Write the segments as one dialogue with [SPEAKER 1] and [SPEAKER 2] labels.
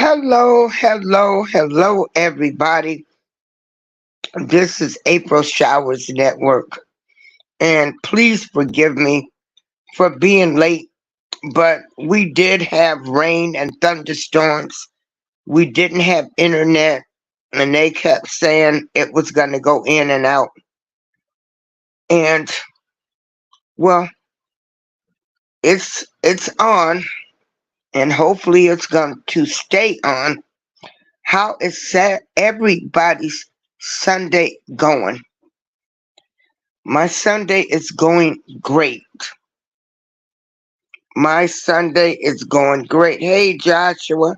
[SPEAKER 1] Hello, hello, hello, everybody. This is April Showers Network. And please forgive me for being late, but we did have rain and thunderstorms. We didn't have internet, and they kept saying it was going to go in and out. And, well, it's on, and hopefully it's going to stay on. How is everybody's Sunday going? My Sunday is going great. My Sunday is going great. Hey, Joshua.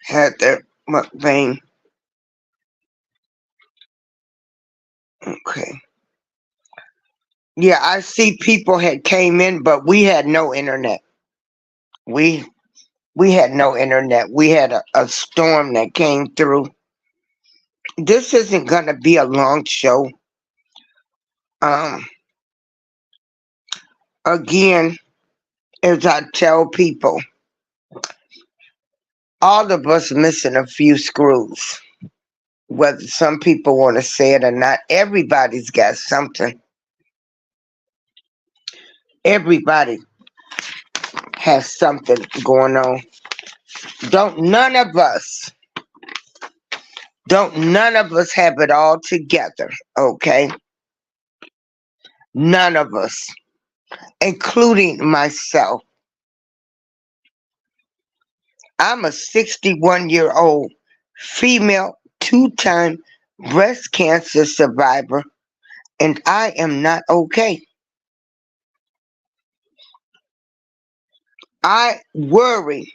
[SPEAKER 1] Heather McVeigh. Okay. Yeah, I see people had came in, but we had no internet. We we had no internet. We had a storm that came through. This isn't gonna be a long show. Um, again, as I tell people, all of us missing a few screws. Whether some people want to say it or not, everybody's got something. Everybody has something going on. Don't none of us, don't none of us have it all together, okay? None of us, including myself. I'm a 61-year-old female, two-time breast cancer survivor, and I am not okay. I worry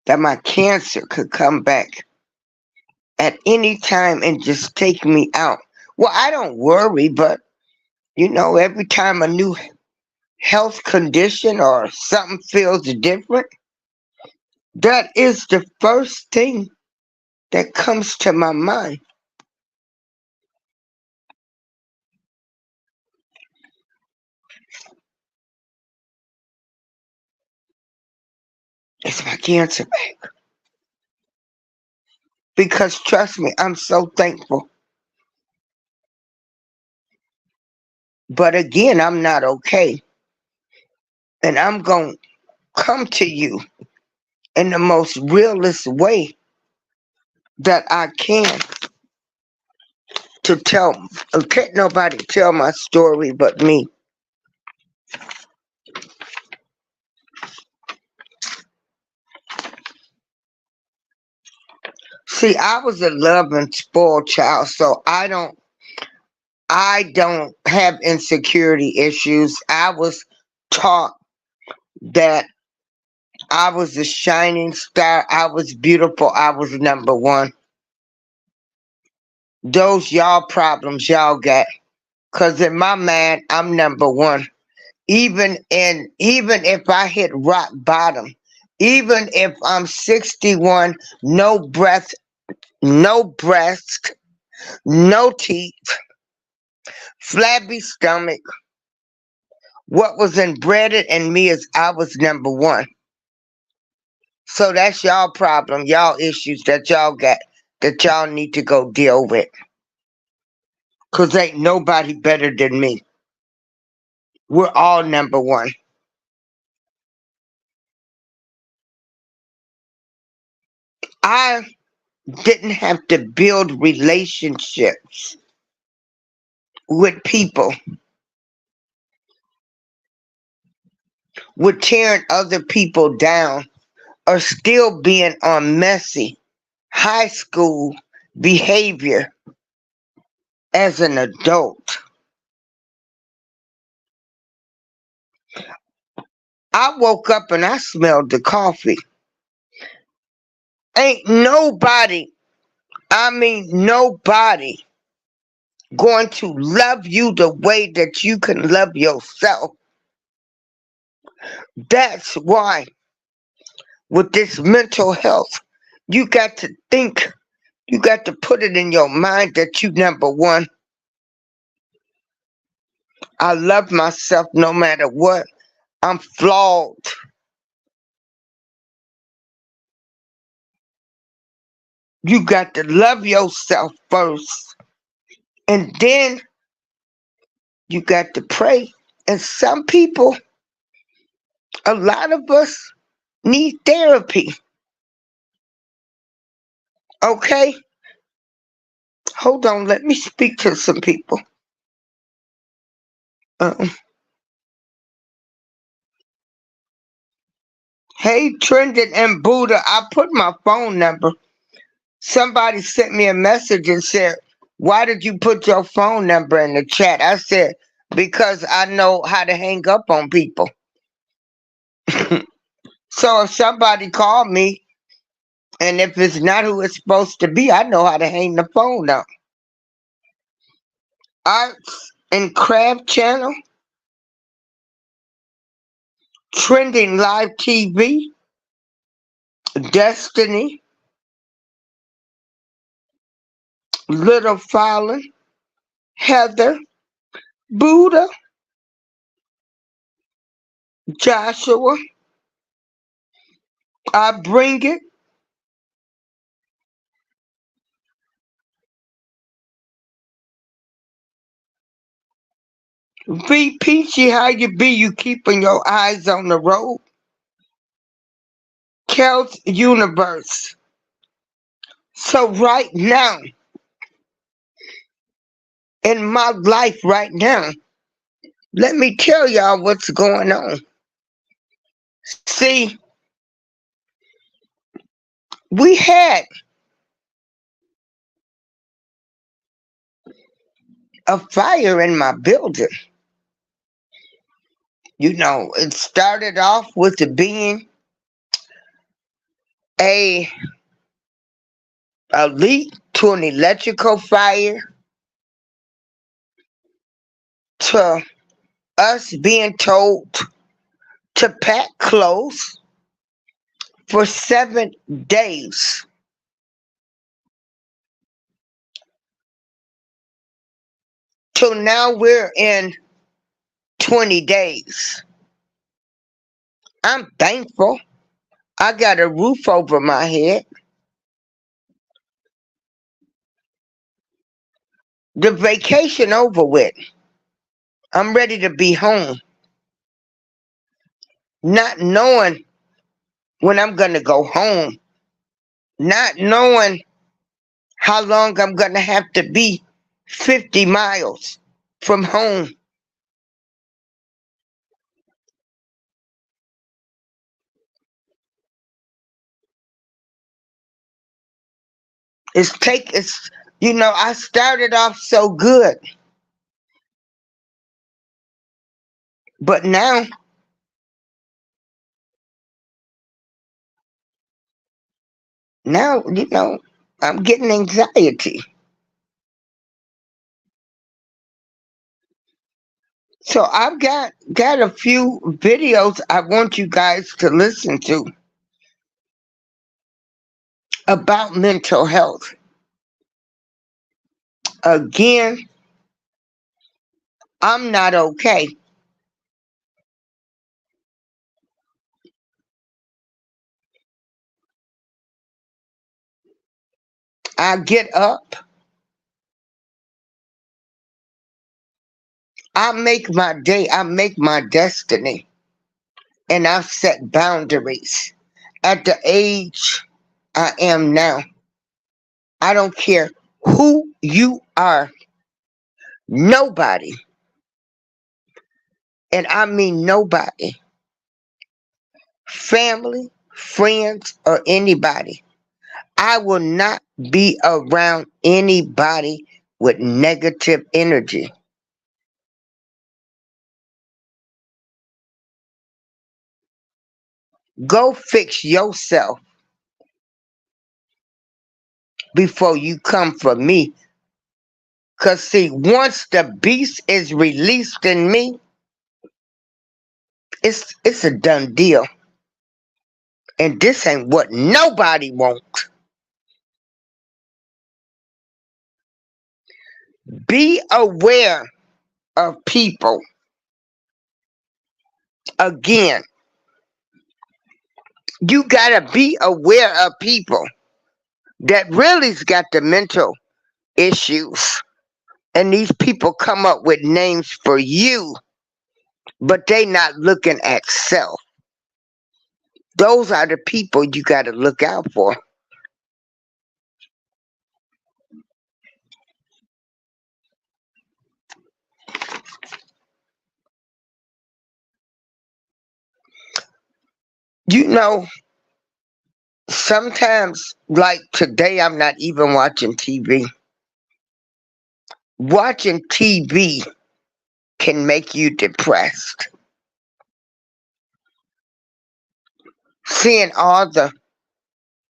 [SPEAKER 1] that my cancer could come back at any time and just take me out. Well, I don't worry, but every time a new health condition or something feels different, that is the first thing that comes to my mind. It's my cancer back. Because trust me, I'm so thankful. But again, I'm not okay. And I'm going to come to you in the most realist way that I can to tell. Can't nobody tell my story but me. See, I was a love and spoiled child, so I don't have insecurity issues. I was taught that I was a shining star. I was beautiful. I was number one. Those y'all problems y'all got. Cause in my mind, I'm number one. Even if I hit rock bottom, even if I'm 61, no breath, no breast, no teeth, flabby stomach, what was embedded in me is I was number one. So that's y'all problem, y'all issues that y'all got that y'all need to go deal with. Cause ain't nobody better than me. We're all number one. I didn't have to build relationships with people, with tearing other people down, or still being on messy high school behavior as an adult. I woke up and I smelled the coffee. Ain't nobody, I mean nobody, going to love you the way that you can love yourself. That's why with this mental health, you got to think, you got to put it in your mind that you number one. I love myself no matter what. I'm flawed. You got to love yourself first. And then you got to pray. And some people, a lot of us, need therapy. Okay? Hold on, let me speak to some people. Um, hey, Trendon and Buddha, I put my phone number. Somebody sent me a message and said, "Why did you put your phone number in the chat?" I said, "Because I know how to hang up on people." So if somebody called me, and if it's not who it's supposed to be, I know how to hang the phone up. Arts and Craft Channel, Trending Live TV, Destiny, Little Fallon, Heather, Buddha, Joshua, I Bring It, V Peachy, how you be? You keeping your eyes on the road? Kel's Universe. So right now, in my life right now, let me tell y'all what's going on. See, we had a fire in my building. You know, it started off with it being a leak to an electrical fire to us being told to pack clothes for 7 days. Till now we're in 20 days. I'm thankful. I got a roof over my head. The vacation over with. I'm ready to be home. Not knowing when I'm going to go home. Not knowing how long I'm going to have to be 50 miles from home. It's I started off so good. But now, I'm getting anxiety. So I've got a few videos I want you guys to listen to about mental health. Again, I'm not okay. I get up, I make my day, I make my destiny, and I set boundaries. At the age I am now, I don't care who you are, nobody, and I mean nobody, family, friends, or anybody. I will not be around anybody with negative energy. Go fix yourself before you come for me. Because, see, once the beast is released in me, it's a done deal. And this ain't what nobody wants. Be aware of people. Again, you got to be aware of people that really's got the mental issues. And these people come up with names for you, but they not looking at self. Those are the people you got to look out for. You know, sometimes, like today, I'm not even watching TV. Watching TV can make you depressed. Seeing all the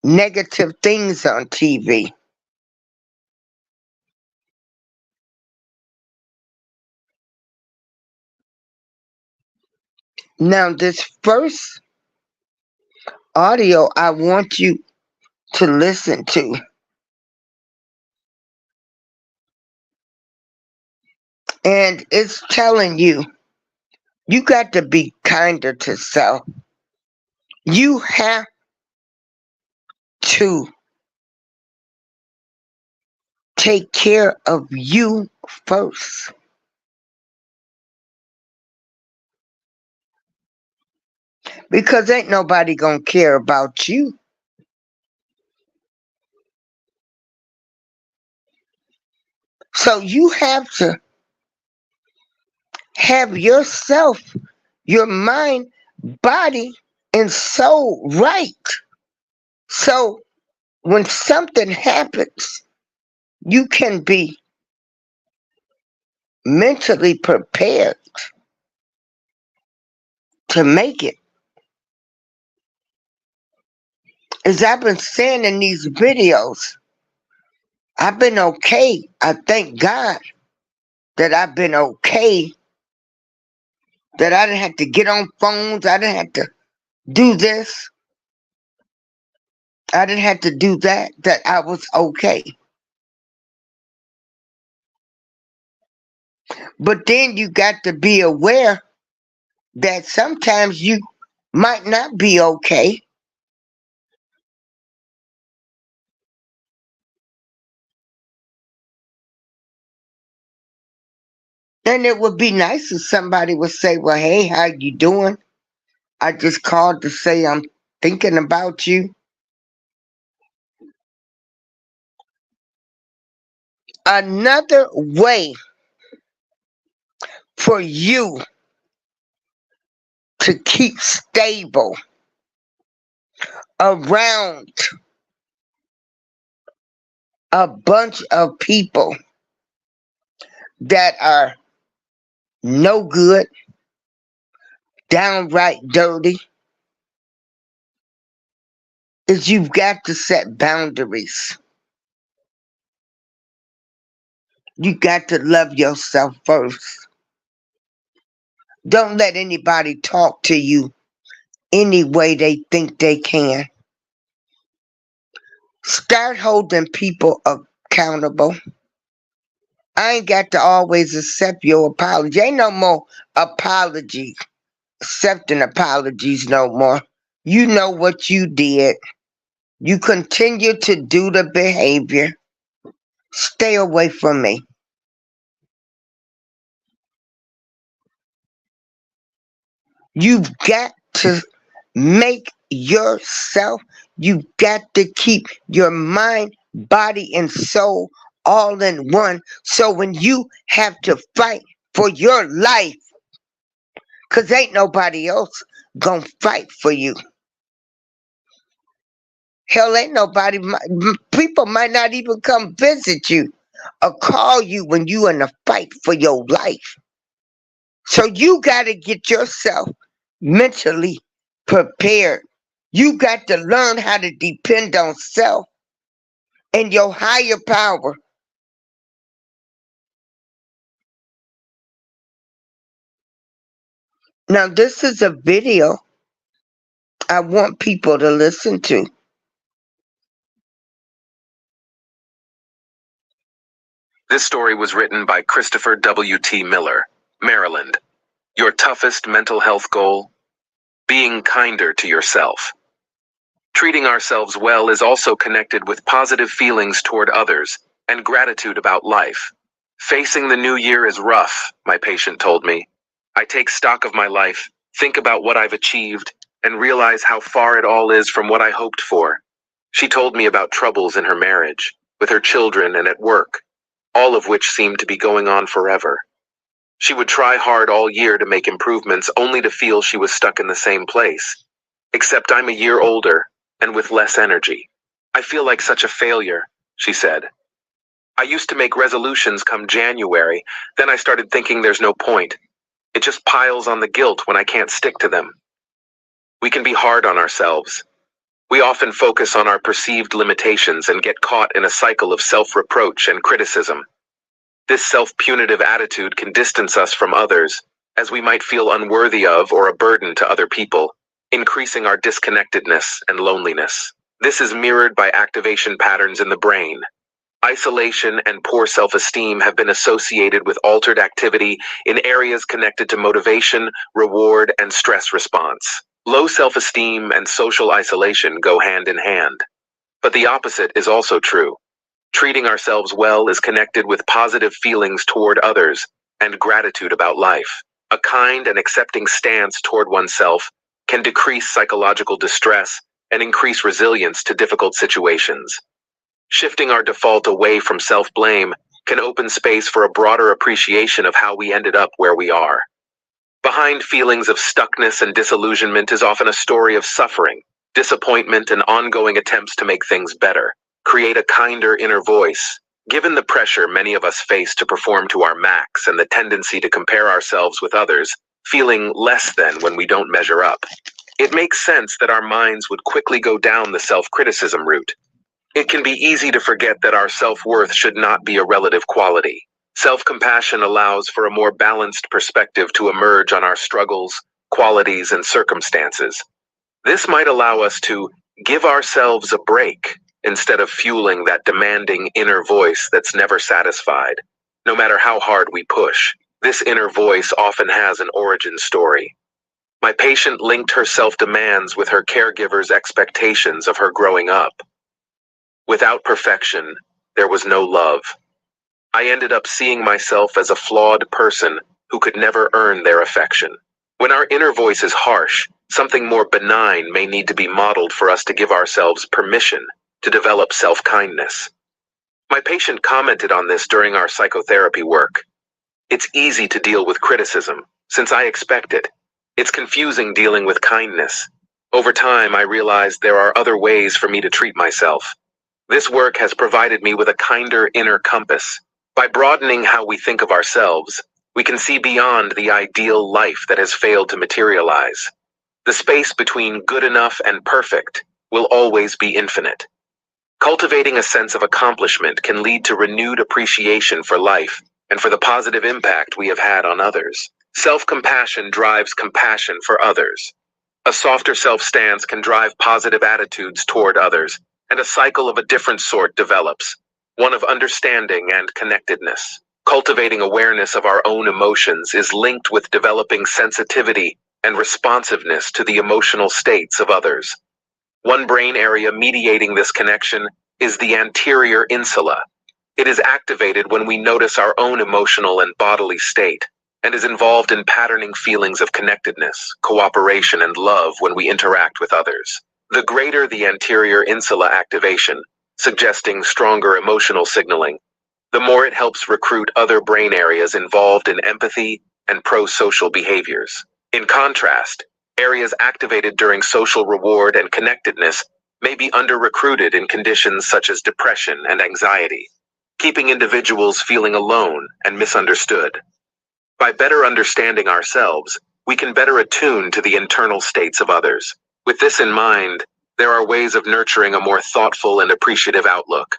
[SPEAKER 1] negative things on TV. Now, this first audio I want you to listen to, and it's telling you you got to be kinder to self. You have to take care of you first. Because ain't nobody gonna care about you. So you have to have yourself, your mind, body, and soul right. So when something happens, you can be mentally prepared to make it. As I've been saying in these videos, I've been okay. I thank God that I've been okay, that I didn't have to get on phones, I didn't have to do this, I didn't have to do that, that I was okay. But then you got to be aware that sometimes you might not be okay. And it would be nice if somebody would say, well, hey, how you doing? I just called to say I'm thinking about you. Another way for you to keep stable around a bunch of people that are no good, downright dirty, is you've got to set boundaries. You got to love yourself first. Don't let anybody talk to you any way they think they can. Start holding people accountable. I ain't got to always accept your apology. Ain't no more apology, accepting apologies no more. You know what you did. You continue to do the behavior. Stay away from me. You've got to make yourself, you've got to keep your mind, body, and soul all in one. So when you have to fight for your life, because ain't nobody else gonna fight for you. Hell, ain't nobody, people might not even come visit you or call you when you in a fight for your life. So you got to get yourself mentally prepared. You got to learn how to depend on self and your higher power. Now, this is a video I want people to listen to.
[SPEAKER 2] This story was written by Christopher W.T. Miller, Maryland. Your toughest mental health goal? Being kinder to yourself. Treating ourselves well is also connected with positive feelings toward others and gratitude about life. Facing the new year is rough, my patient told me. I take stock of my life, think about what I've achieved, and realize how far it all is from what I hoped for. She told me about troubles in her marriage, with her children and at work, all of which seemed to be going on forever. She would try hard all year to make improvements only to feel she was stuck in the same place. Except I'm a year older and with less energy. I feel like such a failure, she said. I used to make resolutions come January, then I started thinking there's no point. It just piles on the guilt when I can't stick to them. We can be hard on ourselves. We often focus on our perceived limitations and get caught in a cycle of self-reproach and criticism. This self-punitive attitude can distance us from others, as we might feel unworthy of or a burden to other people, increasing our disconnectedness and loneliness. This is mirrored by activation patterns in the brain. Isolation and poor self-esteem have been associated with altered activity in areas connected to motivation, reward, and stress response. Low self-esteem and social isolation go hand in hand. But the opposite is also true. Treating ourselves well is connected with positive feelings toward others and gratitude about life. A kind and accepting stance toward oneself can decrease psychological distress and increase resilience to difficult situations. Shifting our default away from self-blame can open space for a broader appreciation of how we ended up where we are. Behind feelings of stuckness and disillusionment is often a story of suffering, disappointment, and ongoing attempts to make things better. Create a kinder inner voice. Given the pressure many of us face to perform to our max and the tendency to compare ourselves with others, feeling less than when we don't measure up, it makes sense that our minds would quickly go down the self-criticism route. It can be easy to forget that our self-worth should not be a relative quality. Self-compassion allows for a more balanced perspective to emerge on our struggles, qualities, and circumstances. This might allow us to give ourselves a break instead of fueling that demanding inner voice that's never satisfied, no matter how hard we push. This inner voice often has an origin story. My patient linked her self-demands with her caregiver's expectations of her growing up. Without perfection, there was no love. I ended up seeing myself as a flawed person who could never earn their affection. When our inner voice is harsh, something more benign may need to be modeled for us to give ourselves permission to develop self-kindness. My patient commented on this during our psychotherapy work. It's easy to deal with criticism, since I expect it. It's confusing dealing with kindness. Over time, I realized there are other ways for me to treat myself. This work has provided me with a kinder inner compass. By broadening how we think of ourselves, we can see beyond the ideal life that has failed to materialize. The space between good enough and perfect will always be infinite. Cultivating a sense of accomplishment can lead to renewed appreciation for life and for the positive impact we have had on others. Self-compassion drives compassion for others. A softer self-stance can drive positive attitudes toward others, and a cycle of a different sort develops, one of understanding and connectedness. Cultivating awareness of our own emotions is linked with developing sensitivity and responsiveness to the emotional states of others. One brain area mediating this connection is the anterior insula. It is activated when we notice our own emotional and bodily state, and is involved in patterning feelings of connectedness, cooperation, and love when we interact with others. The greater the anterior insula activation, suggesting stronger emotional signaling, the more it helps recruit other brain areas involved in empathy and pro-social behaviors. In contrast, areas activated during social reward and connectedness may be under-recruited in conditions such as depression and anxiety, keeping individuals feeling alone and misunderstood. By better understanding ourselves, we can better attune to the internal states of others. With this in mind, there are ways of nurturing a more thoughtful and appreciative outlook.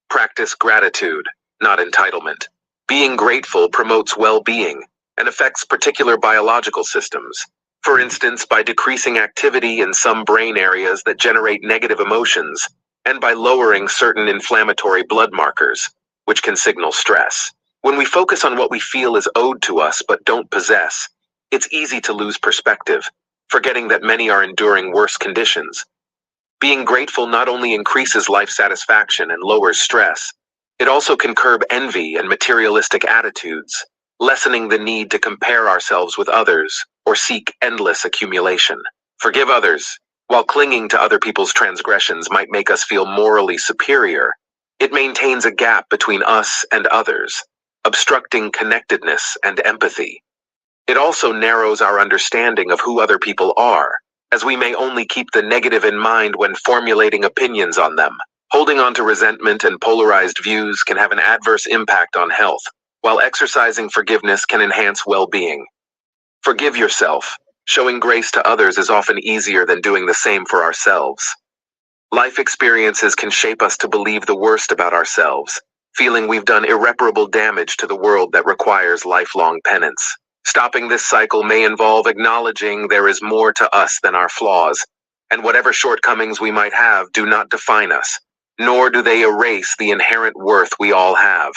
[SPEAKER 2] Practice gratitude, not entitlement. Being grateful promotes well-being and affects particular biological systems. For instance, by decreasing activity in some brain areas that generate negative emotions, and by lowering certain inflammatory blood markers, which can signal stress. When we focus on what we feel is owed to us but don't possess, it's easy to lose perspective, forgetting that many are enduring worse conditions. Being grateful not only increases life satisfaction and lowers stress, it also can curb envy and materialistic attitudes, lessening the need to compare ourselves with others or seek endless accumulation. Forgive others. While clinging to other people's transgressions might make us feel morally superior, it maintains a gap between us and others, obstructing connectedness and empathy. It also narrows our understanding of who other people are, as we may only keep the negative in mind when formulating opinions on them. Holding on to resentment and polarized views can have an adverse impact on health, while exercising forgiveness can enhance well-being. Forgive yourself. Showing grace to others is often easier than doing the same for ourselves. Life experiences can shape us to believe the worst about ourselves, feeling we've done irreparable damage to the world that requires lifelong penance. Stopping this cycle may involve acknowledging there is more to us than our flaws, and whatever shortcomings we might have do not define us, nor do they erase the inherent worth we all have.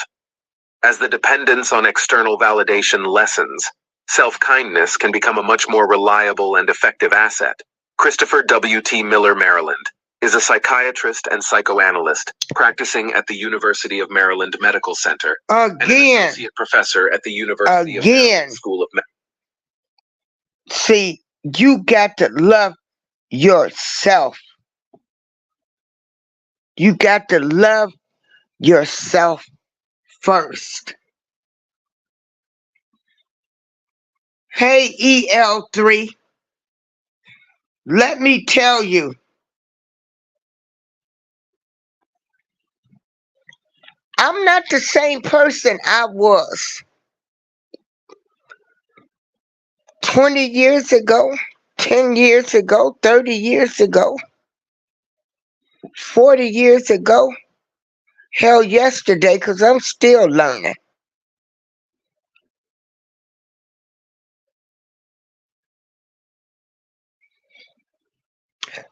[SPEAKER 2] As the dependence on external validation lessens, self-kindness can become a much more reliable and effective asset. Christopher W.T. Miller, Maryland, is a psychiatrist and psychoanalyst practicing at the University of Maryland Medical Center and an associate professor at the University of Maryland School of Medicine.
[SPEAKER 1] See, you got to love yourself. You got to love yourself first. Hey, EL3, let me tell you, I'm not the same person I was 20 years ago, 10 years ago, 30 years ago, 40 years ago. Hell, yesterday, because I'm still learning.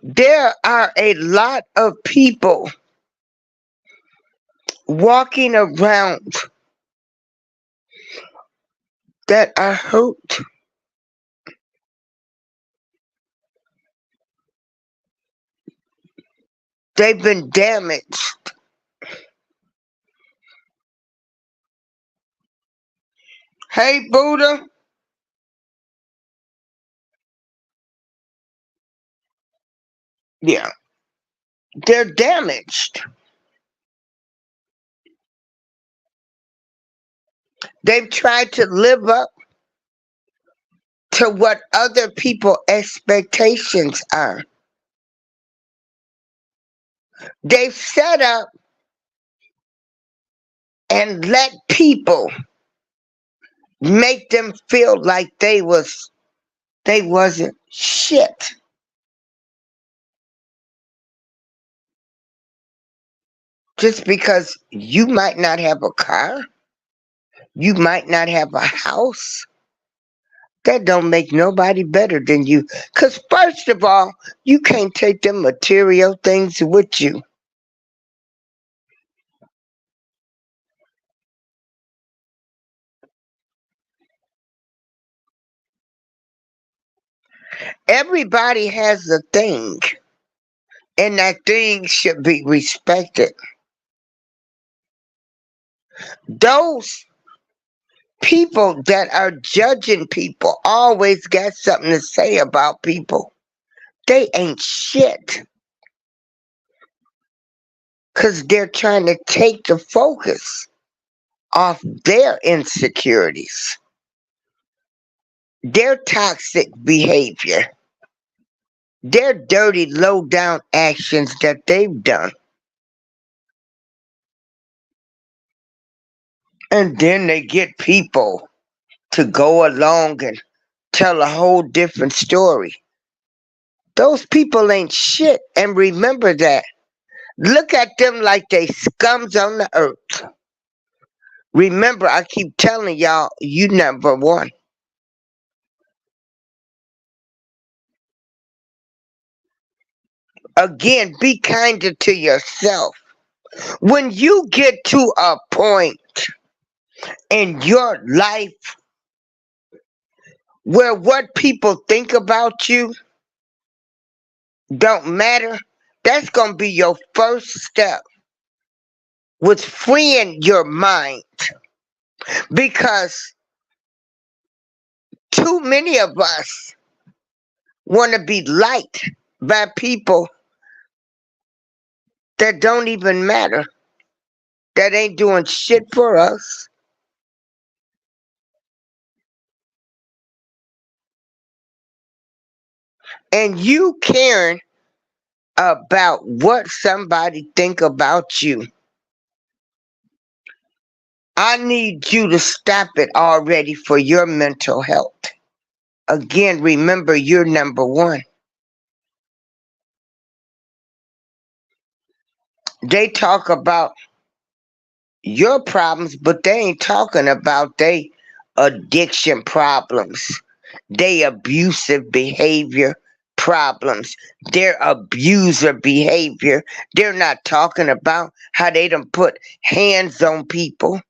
[SPEAKER 1] There are a lot of people walking around that are hurt. They've been damaged. Hey, Buddha. Yeah, they're damaged. They've tried to live up to what other people's expectations are. They've set up and let people make them feel like they wasn't shit. Just because you might not have a car, you might not have a house, that don't make nobody better than you. Because first of all, you can't take them material things with you. Everybody has a thing, and that thing should be respected. Those people that are judging people always got something to say about people. They ain't shit. Because they're trying to take the focus off their insecurities, their toxic behavior, their dirty, low-down actions that they've done. And then they get people to go along and tell a whole different story. Those people ain't shit. And remember that. Look at them like they scums on the earth. Remember, I keep telling y'all, you number one. Again, be kinder to yourself. When you get to a point in your life where what people think about you don't matter, That's going to be your first step with freeing your mind, because too many of us want to be liked by people that don't even matter, that ain't doing shit for us. And you caring about what somebody think about you, I need you to stop it already for your mental health. Again, remember, you're number one. They talk about your problems, but they ain't talking about they addiction problems, they abusive behavior problems, their abuser behavior. They're not talking about how they done put hands on people,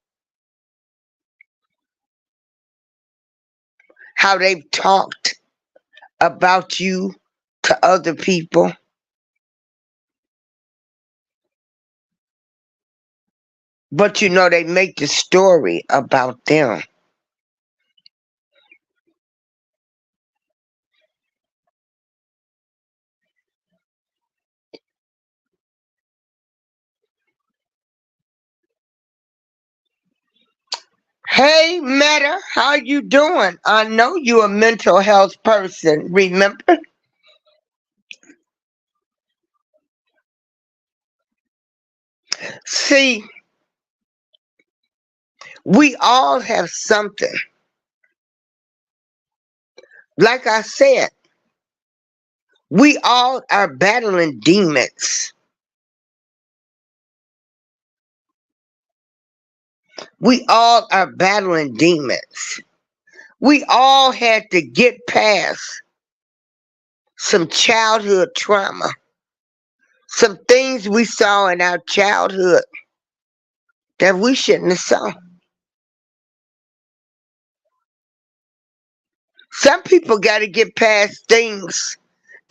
[SPEAKER 1] how they've talked about you to other people. But they make the story about them. Hey, Meta, how you doing? I know you a mental health person, remember? See, we all have something. Like I said, we all are battling demons. We all are battling demons. We all had to get past some childhood trauma, some things we saw in our childhood that we shouldn't have saw. Some people got to get past things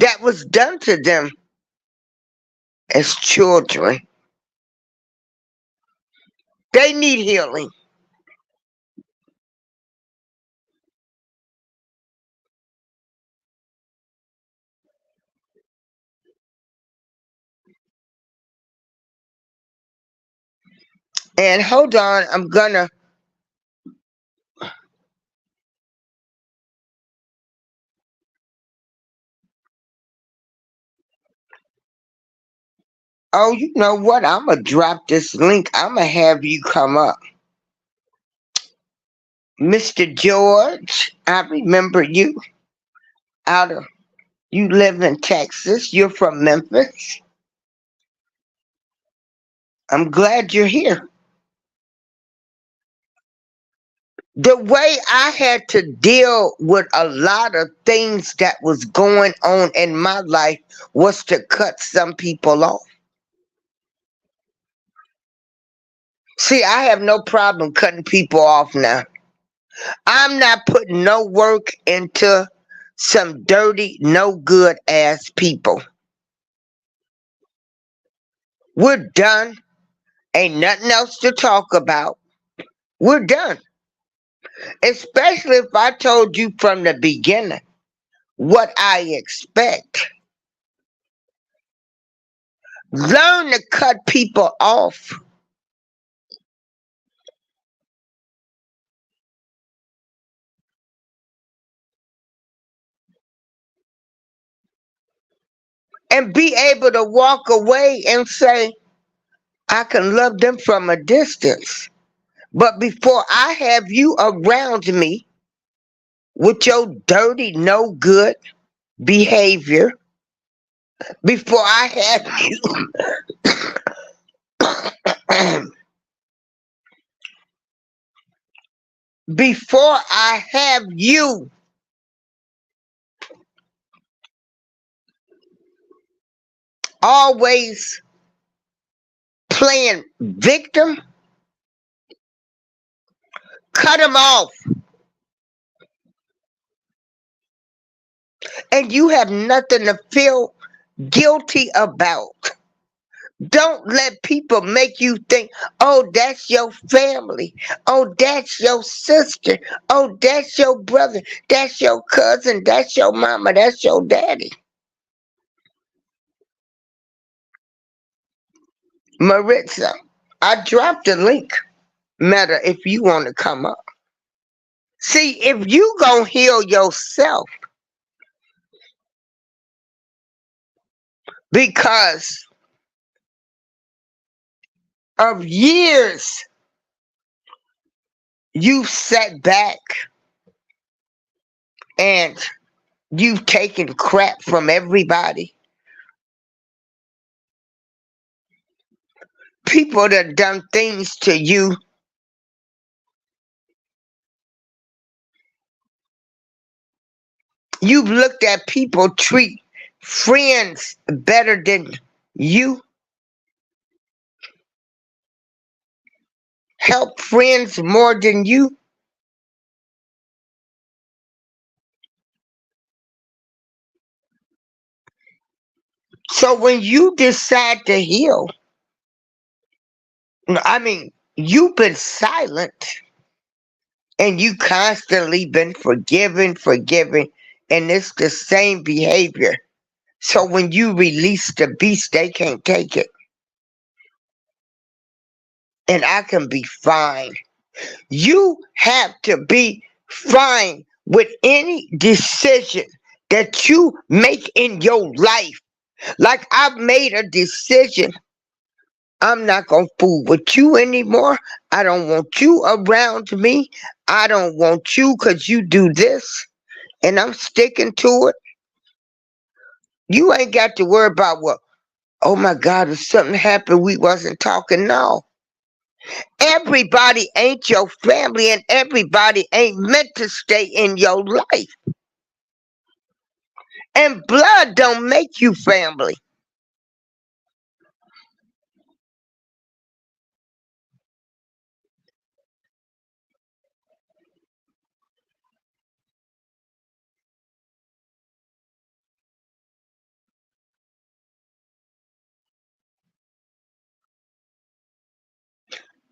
[SPEAKER 1] that was done to them as children. They need healing. And hold on, I'm gonna. Oh, you know what? I'm gonna drop this link. I'm gonna have you come up. Mr. George, I remember you out of, you live in Texas. You're from Memphis. I'm glad you're here. The way I had to deal with a lot of things that was going on in my life was to cut some people off. See, I have no problem cutting people off now. I'm not putting no work into some dirty, no good ass people. We're done. Ain't nothing else to talk about. We're done. Especially if I told you from the beginning what I expect. Learn to cut people off and be able to walk away and say, I can love them from a distance. But before I have you around me with your dirty, no good behavior, before I have you, before I have you always playing victim, cut them off. And you have nothing to feel guilty about. Don't let people make you think, oh, that's your family. Oh, that's your sister. Oh, that's your brother. That's your cousin. That's your mama. That's your daddy. Maritza, I dropped a link. Matter if you want to come up. See, if you gonna heal yourself because of years you sat back and you've taken crap from everybody, people that done things to you, you've looked at people treat friends better than you, help friends more than you. So when you decide to heal, I mean, you've been silent and you constantly been forgiving, and it's the same behavior. So when you release the beast, they can't take it. And I can be fine. You have to be fine with any decision that you make in your life. Like I've made a decision. I'm not going to fool with you anymore. I don't want you around me. I don't want you because you do this. And I'm sticking to it. You ain't got to worry about what, oh my God, if something happened, we wasn't talking. No. Everybody ain't your family and everybody ain't meant to stay in your life. And blood don't make you family.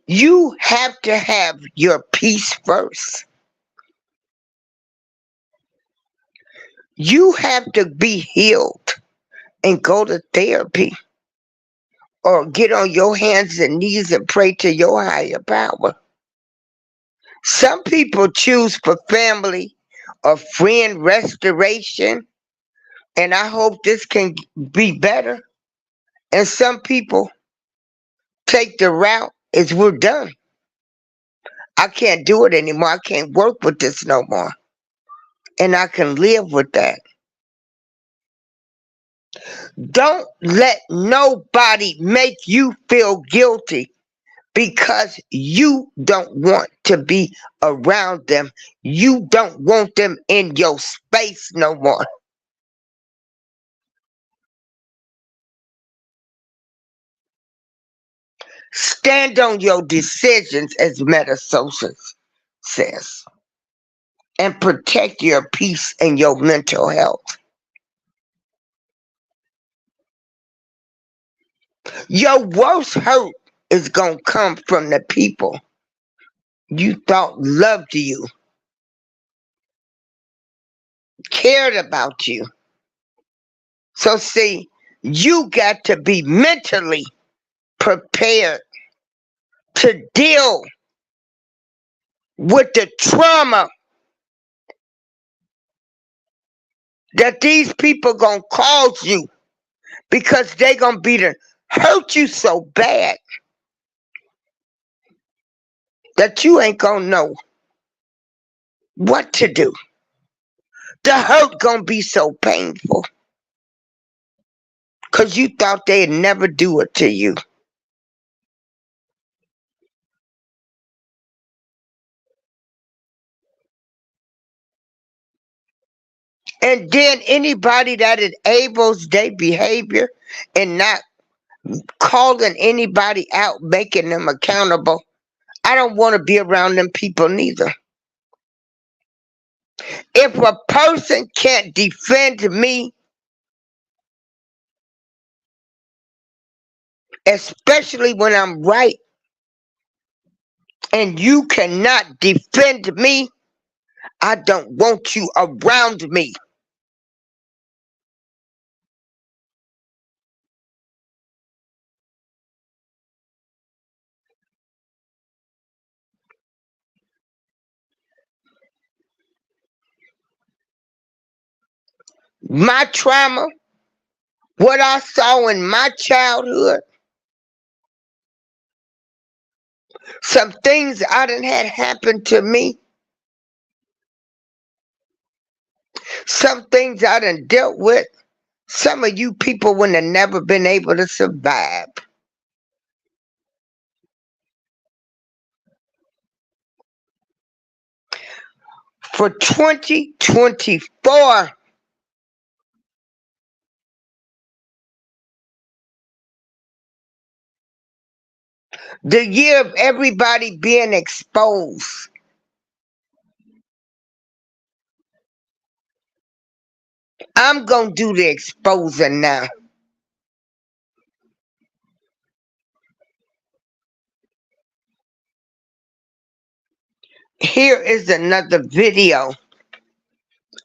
[SPEAKER 1] You have to have your peace first. You have to be healed and go to therapy or get on your hands and knees and pray to your higher power. Some people choose for family or friend restoration, and I hope this can be better. And some people take the route is we're done. I can't do it anymore. I can't work with this no more. And I can live with that. Don't let nobody make you feel guilty because you don't want to be around them. You don't want them in your space no more. Stand on your decisions, as Metasocials says, and protect your peace and your mental health. Your worst hurt is going to come from the people you thought loved you, cared about you. So, see, you got to be mentally prepared to deal with the trauma that these people gonna cause you because they gonna be to hurt you so bad that you ain't gonna know what to do. The hurt gonna be so painful because you thought they'd never do it to you. And then anybody that enables their behavior and not calling anybody out, making them accountable, I don't want to be around them people neither. If a person can't defend me especially when I'm right and you cannot defend me. I don't want you around me. My trauma, what I saw in my childhood, some things I done had happen to me, some things I done dealt with, some of you people wouldn't have never been able to survive. For 2024, the year of everybody being exposed, I'm going to do the exposing now. Here is another video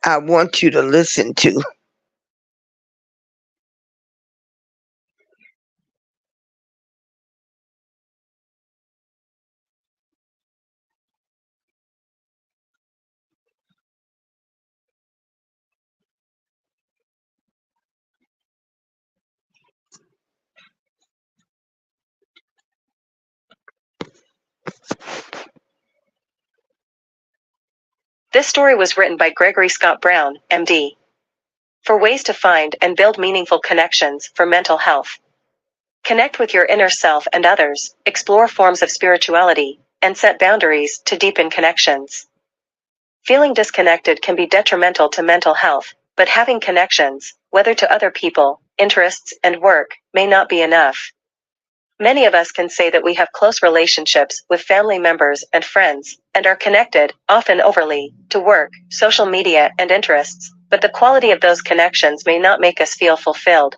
[SPEAKER 1] I want you to listen to.
[SPEAKER 2] This story was written by Gregory Scott Brown, MD. For ways to find and build meaningful connections for mental health. Connect with your inner self and others, explore forms of spirituality, and set boundaries to deepen connections. Feeling disconnected can be detrimental to mental health, but having connections, whether to other people, interests, and work, may not be enough. Many of us can say that we have close relationships with family members and friends, and are connected, often overly, to work, social media, and interests, but the quality of those connections may not make us feel fulfilled.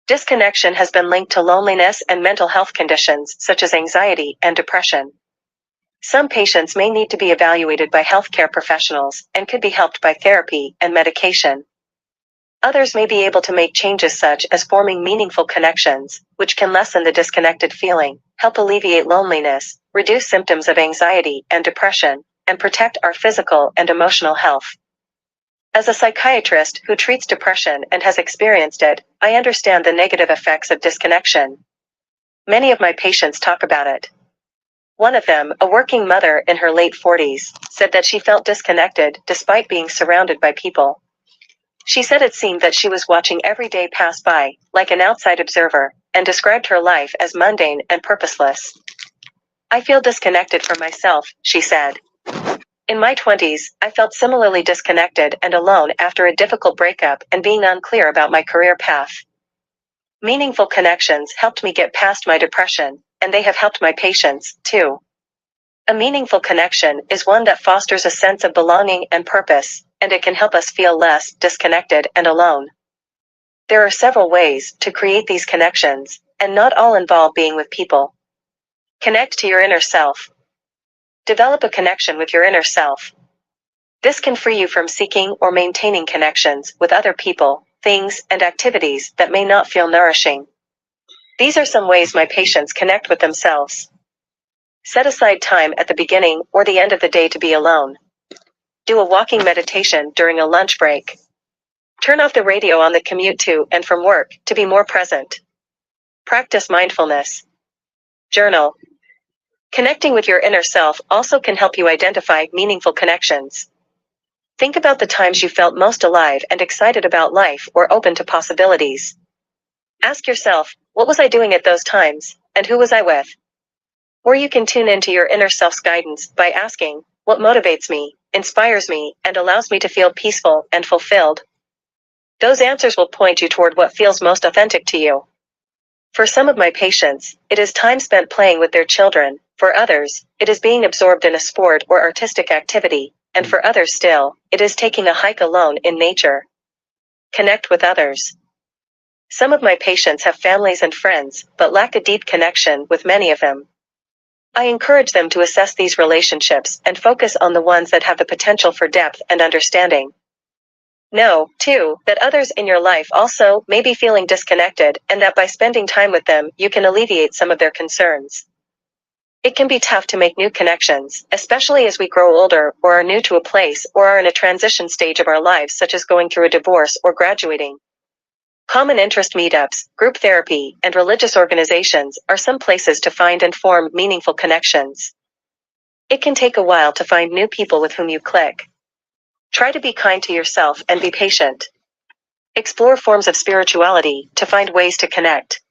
[SPEAKER 2] Disconnection has been linked to loneliness and mental health conditions such as anxiety and depression. Some patients may need to be evaluated by healthcare professionals and could be helped by therapy and medication. Others may be able to make changes such as forming meaningful connections, which can lessen the disconnected feeling, help alleviate loneliness, reduce symptoms of anxiety and depression, and protect our physical and emotional health. As a psychiatrist who treats depression and has experienced it, I understand the negative effects of disconnection. Many of my patients talk about it. One of them, a working mother in her late 40s, said that she felt disconnected despite being surrounded by people. She said it seemed that she was watching every day pass by, like an outside observer, and described her life as mundane and purposeless. I feel disconnected from myself, she said. In my 20s, I felt similarly disconnected and alone after a difficult breakup and being unclear about my career path. Meaningful connections helped me get past my depression, and they have helped my patients, too. A meaningful connection is one that fosters a sense of belonging and purpose, and it can help us feel less disconnected and alone. There are several ways to create these connections, and not all involve being with people. Connect to your inner self. Develop a connection with your inner self. This can free you from seeking or maintaining connections with other people, things, and activities that may not feel nourishing. These are some ways my patients connect with themselves. Set aside time at the beginning or the end of the day to be alone. Do a walking meditation during a lunch break. Turn off the radio on the commute to and from work to be more present. Practice mindfulness. Journal. Connecting with your inner self also can help you identify meaningful connections. Think about the times you felt most alive and excited about life or open to possibilities. Ask yourself, what was I doing at those times, and who was I with? Or you can tune into your inner self's guidance by asking, what motivates me, inspires me, and allows me to feel peaceful and fulfilled? Those answers will point you toward what feels most authentic to you. For some of my patients, it is time spent playing with their children. For others, it is being absorbed in a sport or artistic activity, and for others still, it is taking a hike alone in nature. Connect with others. Some of my patients have families and friends, but lack a deep connection with many of them. I encourage them to assess these relationships and focus on the ones that have the potential for depth and understanding. Know, too, that others in your life also may be feeling disconnected, and that by spending time with them, you can alleviate some of their concerns. It can be tough to make new connections, especially as we grow older or are new to a place or are in a transition stage of our lives, such as going through a divorce or graduating. Common interest meetups, group therapy, and religious organizations are some places to find and form meaningful connections. It can take a while to find new people with whom you click. Try to be kind to yourself and be patient. Explore forms of spirituality to find ways to connect.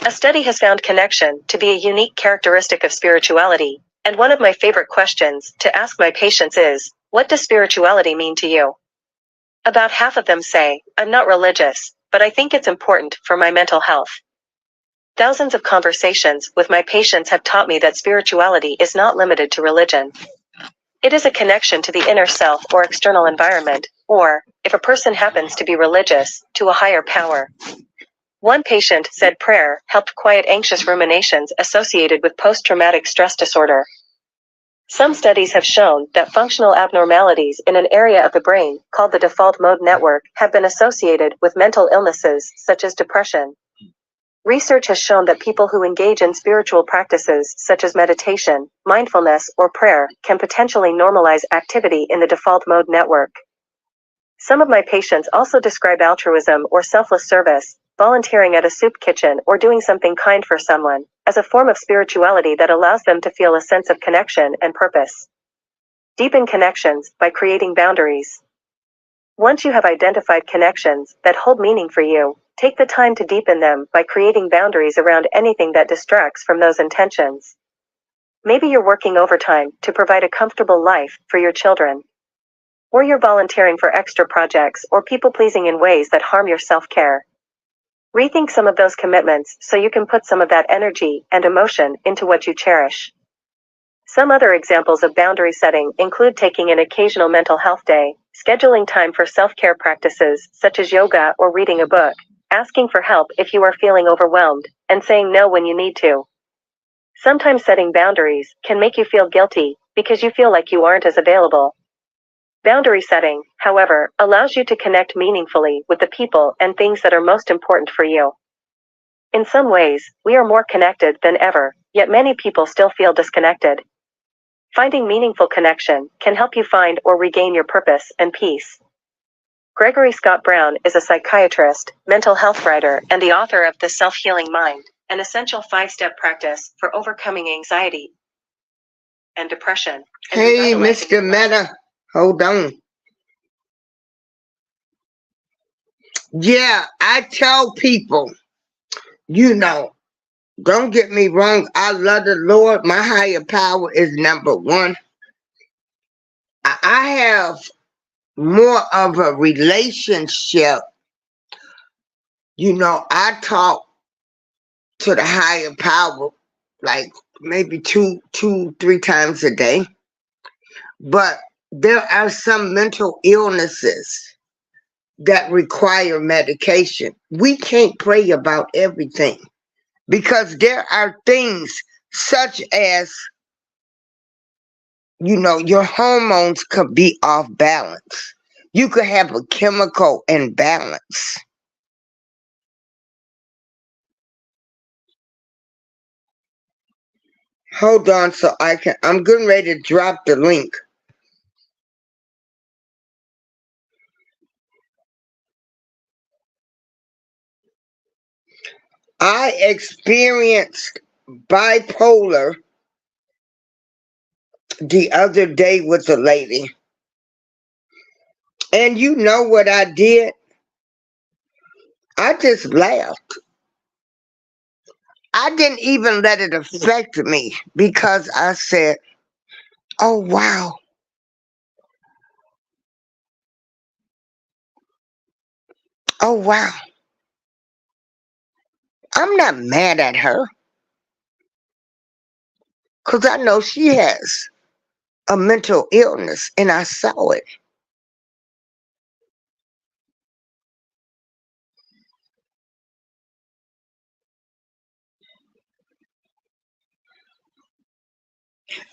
[SPEAKER 2] A study has found connection to be a unique characteristic of spirituality, and one of my favorite questions to ask my patients is, what does spirituality mean to you? About half of them say, I'm not religious, but I think it's important for my mental health. Thousands of conversations with my patients have taught me that spirituality is not limited to religion. It is a connection to the inner self or external environment, or, if a person happens to be religious, to a higher power. One patient said prayer helped quiet anxious ruminations associated with post-traumatic stress disorder. Some studies have shown that functional abnormalities in an area of the brain, called the default mode network, have been associated with mental illnesses such as depression. Research has shown that people who engage in spiritual practices such as meditation, mindfulness, or prayer can potentially normalize activity in the default mode network. Some of my patients also describe altruism or selfless service, volunteering at a soup kitchen or doing something kind for someone, as a form of spirituality that allows them to feel a sense of connection and purpose. Deepen connections by creating boundaries. Once you have identified connections that hold meaning for you, take the time to deepen them by creating boundaries around anything that distracts from those intentions. Maybe you're working overtime to provide a comfortable life for your children. Or you're volunteering for extra projects or people-pleasing in ways that harm your self-care. Rethink some of those commitments so you can put some of that energy and emotion into what you cherish. Some other examples of boundary setting include taking an occasional mental health day, scheduling time for self-care practices such as yoga or reading a book, asking for help if you are feeling overwhelmed, and saying no when you need to. Sometimes setting boundaries can make you feel guilty because you feel like you aren't as available. Boundary setting, however, allows you to connect meaningfully with the people and things that are most important for you. In some ways, we are more connected than ever, yet many people still feel disconnected. Finding meaningful connection can help you find or regain your purpose and peace. Gregory Scott Brown is a psychiatrist, mental health writer, and the author of The Self-Healing Mind, an essential 5-step practice for overcoming anxiety and depression.
[SPEAKER 1] Hey, Mr. Meta, hold on. Yeah, I tell people, don't get me wrong, I love the Lord. My higher power is number one. I have more of a relationship. I talk to the higher power like maybe two, 3 times a day. But there are some mental illnesses that require medication. We can't pray about everything because there are things such as, your hormones could be off balance. You could have a chemical imbalance. Hold on, I'm getting ready to drop the link. I experienced bipolar the other day with a lady. And you know what I did? I just laughed. I didn't even let it affect me because I said, oh, wow. Oh, wow. I'm not mad at her because I know she has a mental illness and I saw it.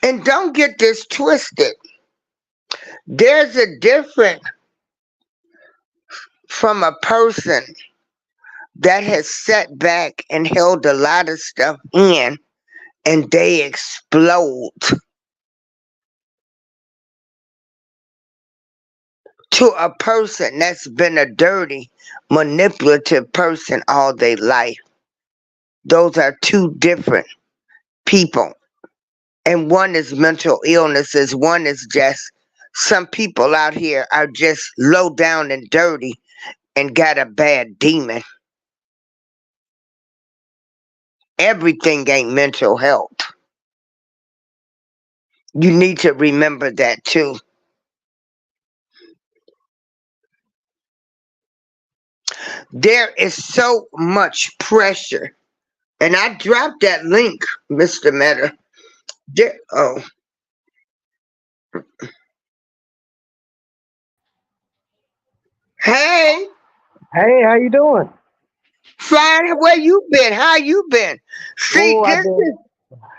[SPEAKER 1] And don't get this twisted. There's a difference from a person that has sat back and held a lot of stuff in and they explode to a person that's been a dirty, manipulative person all their life. Those are two different people. And one is mental illnesses, one is just some people out here are just low down and dirty and got a bad demon. Everything ain't mental health. You need to remember that too. There is so much pressure. And I dropped that link, Mr. Meta. Oh, hey,
[SPEAKER 3] Hey, how you doing?
[SPEAKER 1] fine. Where you been? How you been? See,
[SPEAKER 3] Oh, I've been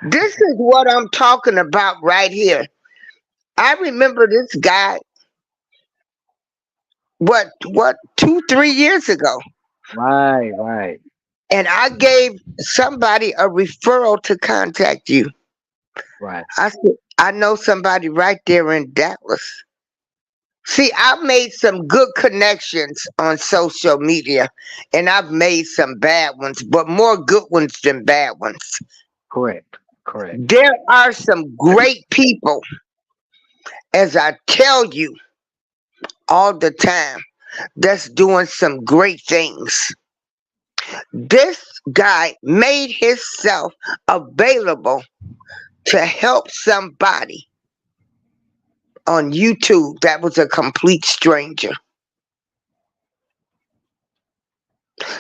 [SPEAKER 1] this is what I'm talking about right here. I remember this guy. What 2 3 years ago,
[SPEAKER 3] right, right,
[SPEAKER 1] and I gave somebody a referral to contact you.
[SPEAKER 3] right.
[SPEAKER 1] I said I know somebody right there in Dallas. See, I've made some good connections on social media, and I've made some bad ones, but more good ones than bad ones.
[SPEAKER 3] Correct, correct.
[SPEAKER 1] There are some great people, as I tell you all the time, that's doing some great things. This guy made himself available to help somebody on YouTube that was a complete stranger.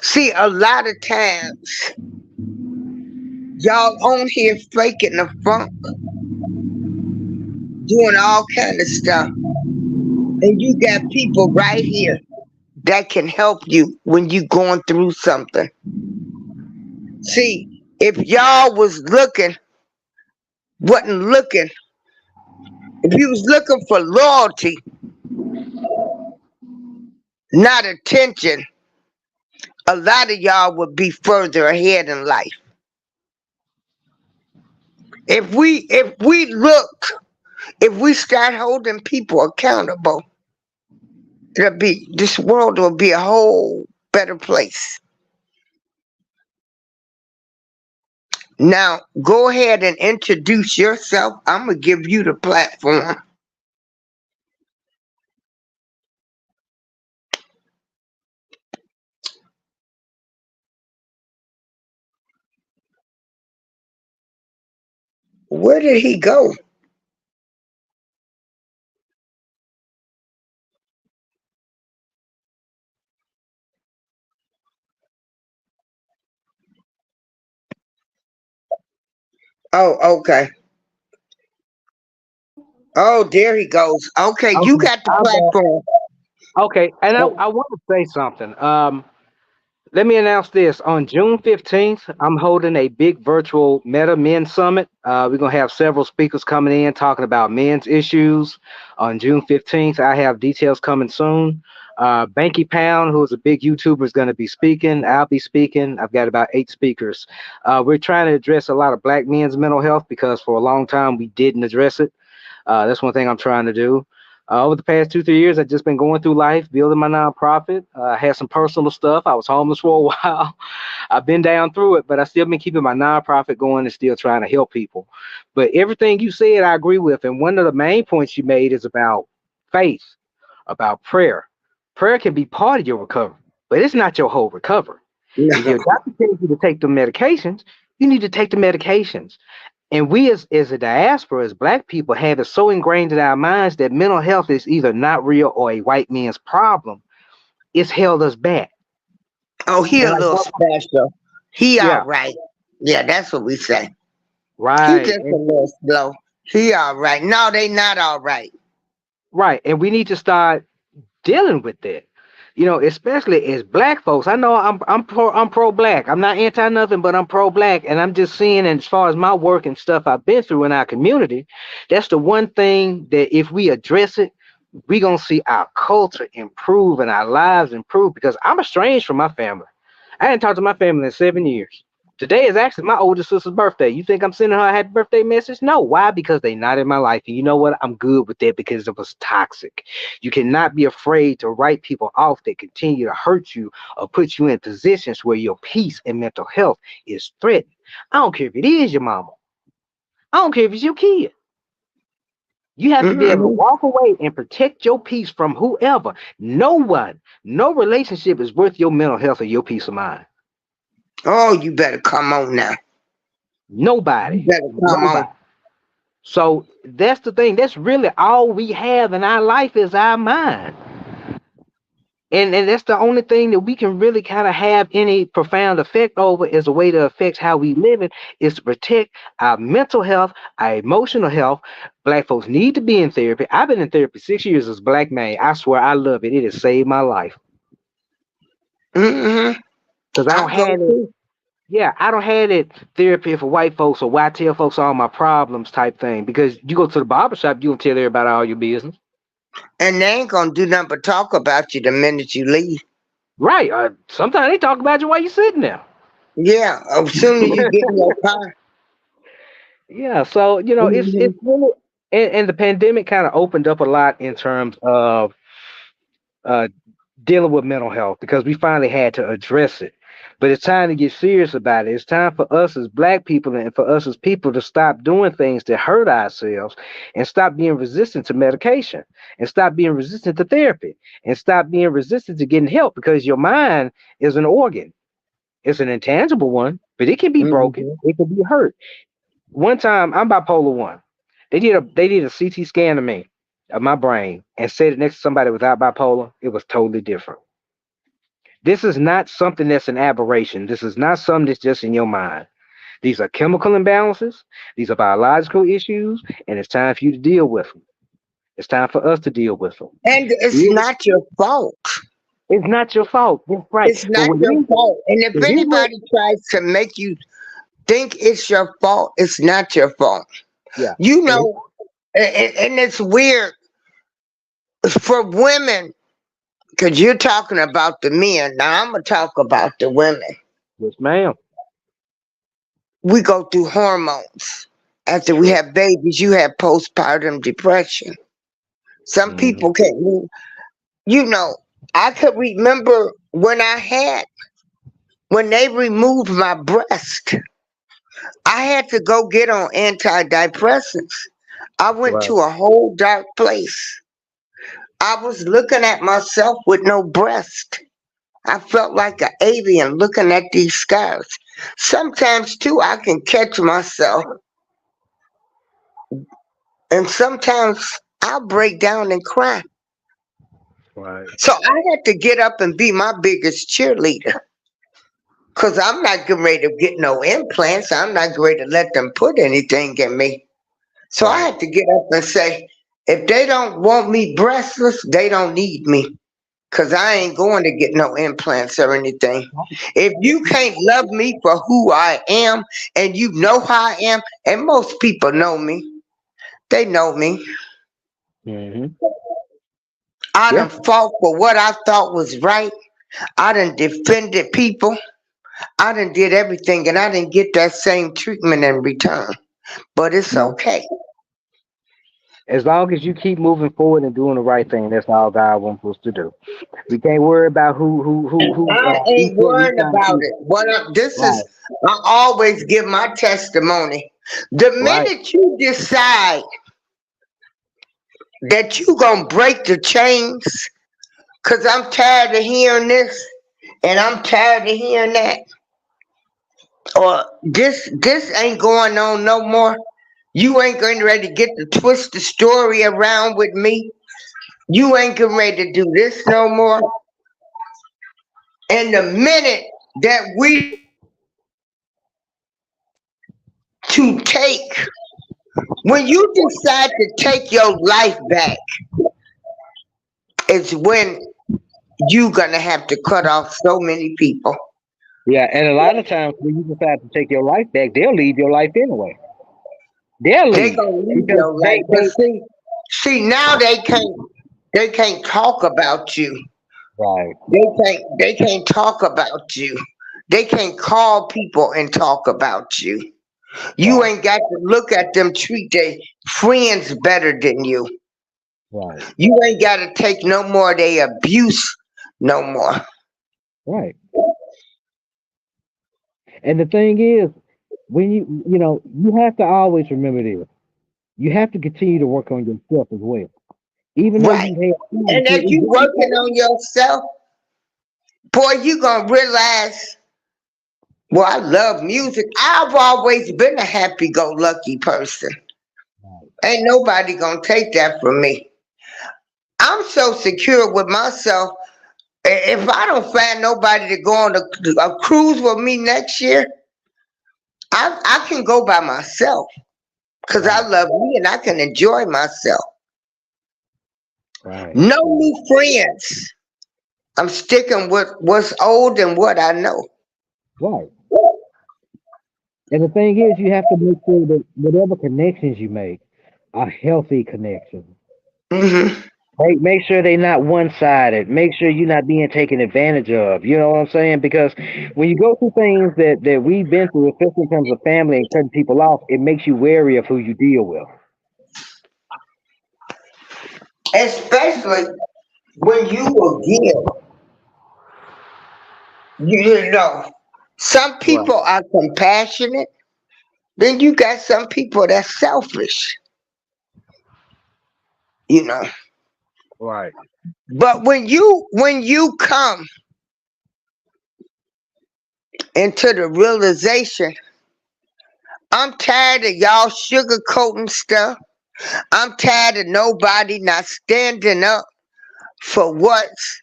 [SPEAKER 1] See, a lot of times y'all on here faking the funk, doing all kind of stuff, and you got people right here that can help you when you going through something. See, if y'all wasn't looking, if you was looking for loyalty, not attention, a lot of y'all would be further ahead in life. If we start holding people accountable, this world will be a whole better place. Now go ahead and introduce yourself. I'm gonna give you the platform. Where did he go? Oh, okay. Oh, there he goes. Okay, you
[SPEAKER 3] Okay,
[SPEAKER 1] got the
[SPEAKER 3] I'm back.
[SPEAKER 1] platform.
[SPEAKER 3] Okay, and I,
[SPEAKER 1] Oh,
[SPEAKER 3] I want to say something. Let me announce this. On June 15th, I'm holding a big virtual Meta Men Summit. We're going to have several speakers coming in talking about men's issues. On June 15th, I have details coming soon. Banky Pound, who is a big YouTuber, is going to be speaking. I'll be speaking. I've got about 8 speakers. We're trying to address a lot of black men's mental health because for a long time we didn't address it. That's one thing I'm trying to do. Over the past 2 3 years, I've just been going through life, building my nonprofit. I had some personal stuff. I was homeless for a while. I've been down through it, but I still been keeping my nonprofit going and still trying to help people. But everything you said, I agree with. And one of the main points you made is about faith, about prayer. Prayer can be part of your recovery, but it's not your whole recovery. If
[SPEAKER 1] no.
[SPEAKER 3] your doctor tells you to take the medications, you need to take the medications. And we as a diaspora, as black people, have it so ingrained in our minds that mental health is either not real or a white man's problem. It's held us back.
[SPEAKER 1] Oh, he
[SPEAKER 3] And
[SPEAKER 1] a
[SPEAKER 3] like
[SPEAKER 1] little
[SPEAKER 3] one,
[SPEAKER 1] special. He all
[SPEAKER 3] yeah,
[SPEAKER 1] right. Yeah, that's what we say. He
[SPEAKER 3] right.
[SPEAKER 1] just a little slow. He all right. No, they not all right.
[SPEAKER 3] Right. And we need to start dealing with that. especially as black folks. I know I'm pro black. I'm not anti nothing, but I'm pro black, and I'm just seeing, and as far as my work and stuff I've been through in our community, that's the one thing that if we address it, we gonna see our culture improve and our lives improve. Because I'm estranged from my family. I hadn't talked to my family in 7 years. Today is actually my older sister's birthday. You think I'm sending her a happy birthday message? No. Why? Because they not in my life. And you know what? I'm good with that because it was toxic. You cannot be afraid to write people off that continue to hurt you or put you in positions where your peace and mental health is threatened. I don't care if it is your mama. I don't care if it's your kid. You have to be able to
[SPEAKER 1] Mm-hmm.
[SPEAKER 3] walk away and protect your peace from whoever. No one, no relationship is worth your mental health or your peace of mind.
[SPEAKER 1] Oh, you better come on now. You
[SPEAKER 3] Nobody.
[SPEAKER 1] better come on.
[SPEAKER 3] Nobody. So that's the thing. That's really all we have in our life is our mind. And that's the only thing that we can really kind of have any profound effect over as a way to affect how we live it is to protect our mental health, our emotional health. Black folks need to be in therapy. I've been in therapy 6 years as a black man. I swear I love it. It has saved my life.
[SPEAKER 1] Mm-hmm.
[SPEAKER 3] Because I
[SPEAKER 1] I
[SPEAKER 3] don't
[SPEAKER 1] go
[SPEAKER 3] have it.
[SPEAKER 1] too.
[SPEAKER 3] Yeah, I don't have it therapy for white folks or why I tell folks all my problems type thing. Because you go to the barber shop, you don't tell everybody all your business.
[SPEAKER 1] And they ain't gonna do nothing but talk about you the minute you leave.
[SPEAKER 3] Right. Sometimes they talk about you while you're sitting there.
[SPEAKER 1] Yeah, as soon as you get in your car.
[SPEAKER 3] Yeah, so it's
[SPEAKER 1] Mm-hmm.
[SPEAKER 3] really, and the pandemic kind of opened up a lot in terms of uh dealing with mental health because we finally had to address it. But it's time to get serious about it. It's time for us as black people and for us as people to stop doing things that hurt ourselves and stop being resistant to medication and stop being resistant to therapy and stop being resistant to getting help because your mind is an organ. It's an intangible one, but it can be broken,
[SPEAKER 1] Mm-hmm.
[SPEAKER 3] it can be hurt. One time, I'm bipolar one. They did a CT scan of me, of my brain, and said it next to somebody without bipolar. It was totally different. This is not something that's an aberration. This is not something that's just in your mind. These are chemical imbalances. These are biological issues, and it's time for you to deal with them. It's time for us to deal with them.
[SPEAKER 1] And it's
[SPEAKER 3] Yeah.
[SPEAKER 1] not your fault.
[SPEAKER 3] It's not your fault. That's right.
[SPEAKER 1] It's
[SPEAKER 3] But
[SPEAKER 1] not your fault. And if
[SPEAKER 3] here's what,
[SPEAKER 1] anybody tries to make you think it's your fault, it's not your fault.
[SPEAKER 3] yeah.
[SPEAKER 1] You
[SPEAKER 3] And
[SPEAKER 1] know, and it's weird for women because you're talking about the men. Now I'm gonna talk about the women.
[SPEAKER 3] yes, ma'am.
[SPEAKER 1] We go through hormones. After we
[SPEAKER 3] True.
[SPEAKER 1] have babies, you have postpartum depression. Some
[SPEAKER 3] Hmm.
[SPEAKER 1] people can't move. You know, I could remember when they removed my breast. I had to go get on antidepressants. I went
[SPEAKER 3] Right.
[SPEAKER 1] to a whole dark place. I was looking at myself with no breast. I felt like an alien looking at these scars. Sometimes, too, I can catch myself, and sometimes I'll break down and cry.
[SPEAKER 3] Right.
[SPEAKER 1] So I had to get up and be my biggest cheerleader because I'm not getting ready to get no implants. I'm not going to let them put anything in me. So I
[SPEAKER 3] Right.
[SPEAKER 1] had to get up and say, if they don't want me breastless, they don't need me. Cause I ain't going to get no implants or anything. If you can't love me for who I am and you know how I am, and most people know me, they know me.
[SPEAKER 3] Hmm.
[SPEAKER 1] I
[SPEAKER 3] Yeah.
[SPEAKER 1] done fought for what I thought was right. I done defended people. I done did everything and I didn't get that same treatment in return. But it's
[SPEAKER 3] No.
[SPEAKER 1] okay.
[SPEAKER 3] As long as you keep moving forward and doing the right thing, that's all God wants us to do. We can't worry about
[SPEAKER 1] I
[SPEAKER 3] who's
[SPEAKER 1] ain't
[SPEAKER 3] what we
[SPEAKER 1] worried
[SPEAKER 3] trying to
[SPEAKER 1] about
[SPEAKER 3] keep.
[SPEAKER 1] it. This
[SPEAKER 3] Right,
[SPEAKER 1] is, I always give my testimony. The
[SPEAKER 3] right,
[SPEAKER 1] minute you decide that you gonna break the chains, cause I'm tired of hearing this and I'm tired of hearing that, or this ain't going on no more. You ain't getting ready to get to twist the story around with me. You ain't getting ready to do this no more. And the minute that we to take, when you decide to take your life back, is when you're gonna have to cut off so many people.
[SPEAKER 3] Yeah, and a lot of times when you decide to take your life back, they'll leave your life anyway. They'll
[SPEAKER 1] They
[SPEAKER 3] leave
[SPEAKER 1] gonna leave
[SPEAKER 3] because
[SPEAKER 1] your life, but see now they can't talk about you.
[SPEAKER 3] right,
[SPEAKER 1] They can't talk about you. They can't call people and talk about you. You
[SPEAKER 3] right,
[SPEAKER 1] ain't got to look at them treat their friends better than you.
[SPEAKER 3] right,
[SPEAKER 1] You ain't got to take no more of their abuse no more.
[SPEAKER 3] right. And the thing is, when you have to always remember this. You have to continue to work on yourself as well. Even though
[SPEAKER 1] Right.
[SPEAKER 3] you have time
[SPEAKER 1] And
[SPEAKER 3] to,
[SPEAKER 1] as you working on yourself, boy, you gonna realize, well, I love music. I've always been a happy-go-lucky person. Ain't nobody gonna take that from me. I'm so secure with myself. If I don't find nobody to go on a cruise with me next year, I can go by myself because I
[SPEAKER 3] right,
[SPEAKER 1] love me and I can enjoy myself.
[SPEAKER 3] right,
[SPEAKER 1] No new friends. I'm sticking with what's old and what I know.
[SPEAKER 3] right. And the thing is, you have to make sure that whatever connections you make are healthy connections.
[SPEAKER 1] Hmm.
[SPEAKER 3] Make sure they're not one sided. Make sure you're not being taken advantage of. You know what I'm saying? Because when you go through things that we've been through, especially in terms of family and cutting people off, it makes you wary of who you deal with.
[SPEAKER 1] Especially when you will give. You know, some
[SPEAKER 3] Right,
[SPEAKER 1] people are compassionate. Then you got some people that's selfish. You know,
[SPEAKER 3] right,
[SPEAKER 1] but when you come into the realization, I'm tired of y'all sugarcoating stuff. I'm tired of nobody not standing up for what's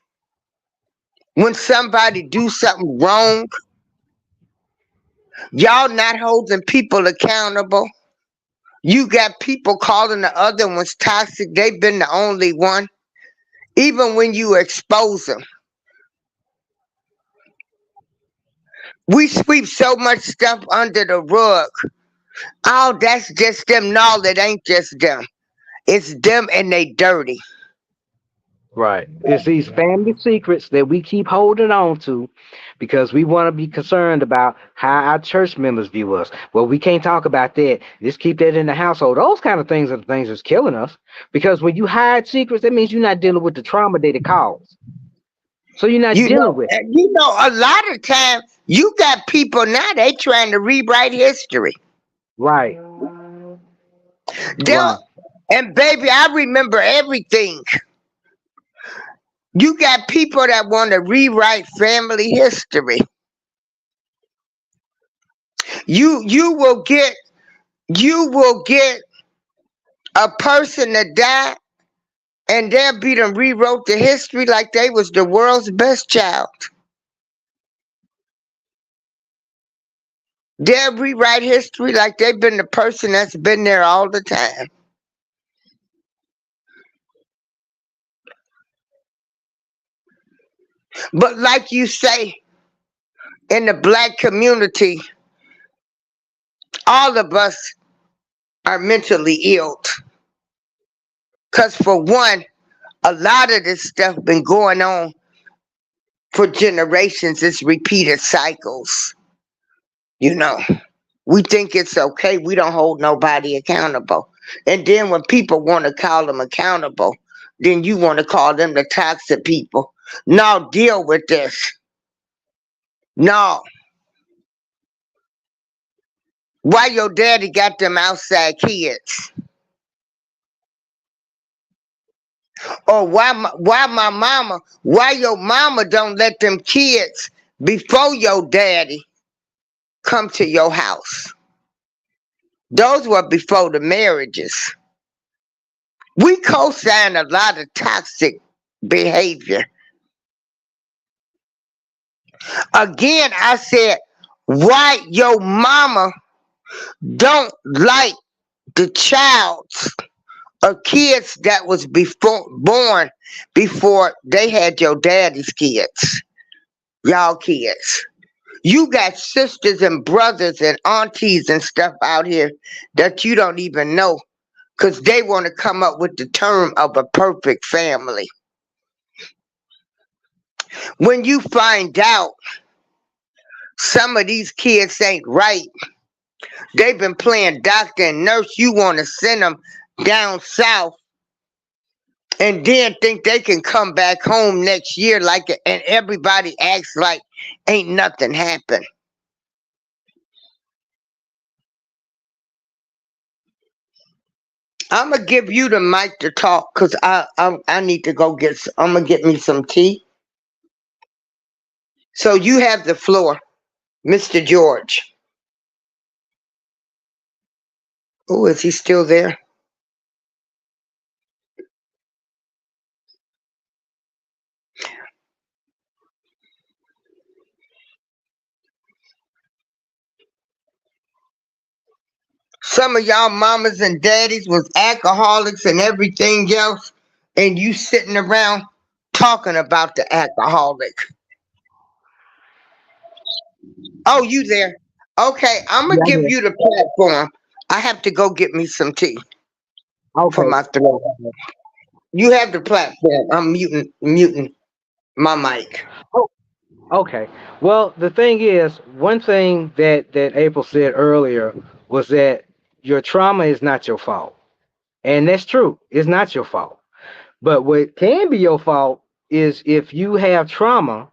[SPEAKER 1] when somebody do something wrong. Y'all not holding people accountable. You got people calling the other ones toxic. They've been the only one. Even when you expose them, we sweep so much stuff under the rug. Oh, that's just them. No, it ain't just them. It's them and they dirty.
[SPEAKER 3] right. It's these family secrets that we keep holding on to because we want to be concerned about how our church members view us. Well, we can't talk about that. Just keep that in the household. Those kind of things are the things that's killing us. Because when you hide secrets, that means you're not dealing with the trauma that it caused. So you're not
[SPEAKER 1] You
[SPEAKER 3] dealing
[SPEAKER 1] know,
[SPEAKER 3] with it.
[SPEAKER 1] a lot of times you got people now they trying to rewrite history.
[SPEAKER 3] Right,
[SPEAKER 1] They'll
[SPEAKER 3] right,
[SPEAKER 1] and baby, I remember everything. You got people that want to rewrite family history. You will get a person that died and they'll be them rewrote the history like they was the world's best child. They'll rewrite history like they've been the person that's been there all the time. But like you say, in the black community, all of us are mentally ill. Cause for one, a lot of this stuff been going on for generations. It's repeated cycles. You know, we think it's okay. We don't hold nobody accountable. And then when people want to call them accountable, then you want to call them the toxic people. No, deal with this. No, why your daddy got them outside kids? Or why your mama don't let them kids before your daddy come to your house? Those were before the marriages. We co-sign a lot of toxic behavior. Again, I said, why your mama don't like the child of kids that was born before they had your daddy's kids, y'all kids. You got sisters and brothers and aunties and stuff out here that you don't even know because they want to come up with the term of a perfect family. When you find out some of these kids ain't right, they've been playing doctor and nurse, you want to send them down south and then think they can come back home next year like it, and everybody acts like ain't nothing happened. I'm gonna give you the mic to talk because I need to go I'm gonna get me some tea. So you have the floor, Mr. George. Oh, is he still there? Some of y'all mamas and daddies was alcoholics and everything else, and you sitting around talking about the alcoholic. Oh, you there? Okay, I'm gonna
[SPEAKER 3] Yeah,
[SPEAKER 1] give
[SPEAKER 3] yeah.
[SPEAKER 1] you the platform. I have to go get me some tea for
[SPEAKER 3] Okay.
[SPEAKER 1] my throat. You have the platform. I'm muting my mic.
[SPEAKER 3] Oh, okay. Well, the thing is, one thing that April said earlier was that your trauma is not your fault, and that's true. It's not your fault. But what can be your fault is if you have trauma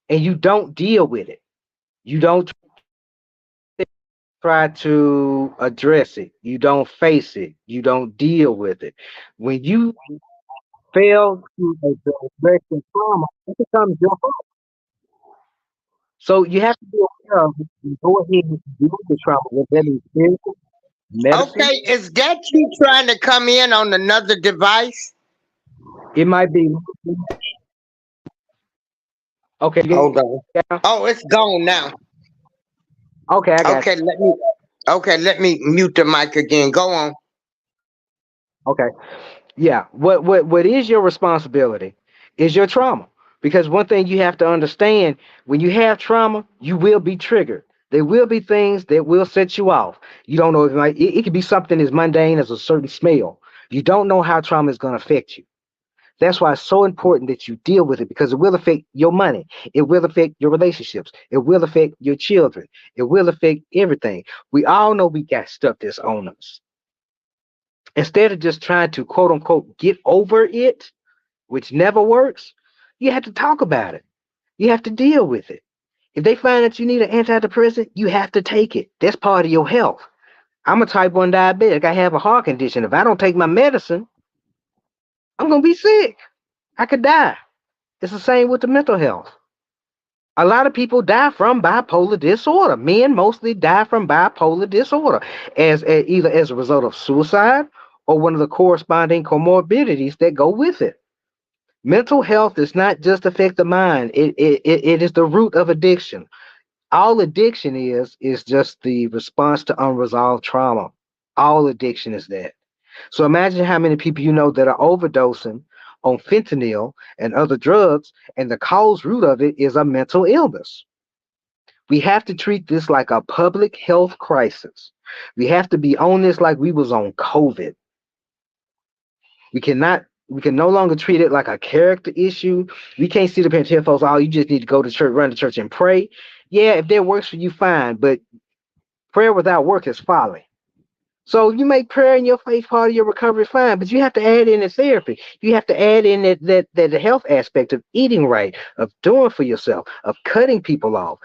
[SPEAKER 3] and you don't deal with it. You don't try to address it. You don't face it. You don't deal with it. When you fail to address your trauma, it becomes your fault. So you have to be aware of it and go ahead and deal with the trauma, whether that is physical, medicine.
[SPEAKER 1] Okay, is that you trying to come in on another device?
[SPEAKER 3] It might be okay.
[SPEAKER 1] Hold on.
[SPEAKER 3] Yeah.
[SPEAKER 1] Oh, it's gone now.
[SPEAKER 3] Okay, I got
[SPEAKER 1] Okay, let me mute the mic again. Go on.
[SPEAKER 3] you. Okay. Yeah. What is your responsibility is your trauma. Because one thing you have to understand, when you have trauma, you will be triggered. There will be things that will set you off. You don't know if it could be something as mundane as a certain smell. You don't know how trauma is going to affect you. That's why it's so important that you deal with it because it will affect your money. It will affect your relationships. It will affect your children. It will affect everything. We all know we got stuff that's on us. Instead of just trying to quote unquote get over it, which never works, you have to talk about it. You have to deal with it. If they find that you need an antidepressant, you have to take it. That's part of your health. I'm a type 1 diabetic. I have a heart condition. If I don't take my medicine, I'm going to be sick. I could die. It's the same with the mental health. A lot of people die from bipolar disorder. Men mostly die from bipolar disorder either as a result of suicide or one of the corresponding comorbidities that go with it. Mental health does not just affect the mind. It is the root of addiction. All addiction is just the response to unresolved trauma. All addiction is that. So imagine how many people you know that are overdosing on fentanyl and other drugs, and the cause root of it is a mental illness. We have to treat this like a public health crisis. We have to be on this like we was on COVID. We can no longer treat it like a character issue. We can't sit up here and tell folks, oh, you just need to go to church, run to church and pray. Yeah, if that works for you, fine. But prayer without work is folly. So you make prayer and your faith part of your recovery, fine. But you have to add in the therapy. You have to add in that the health aspect of eating right, of doing for yourself, of cutting people off.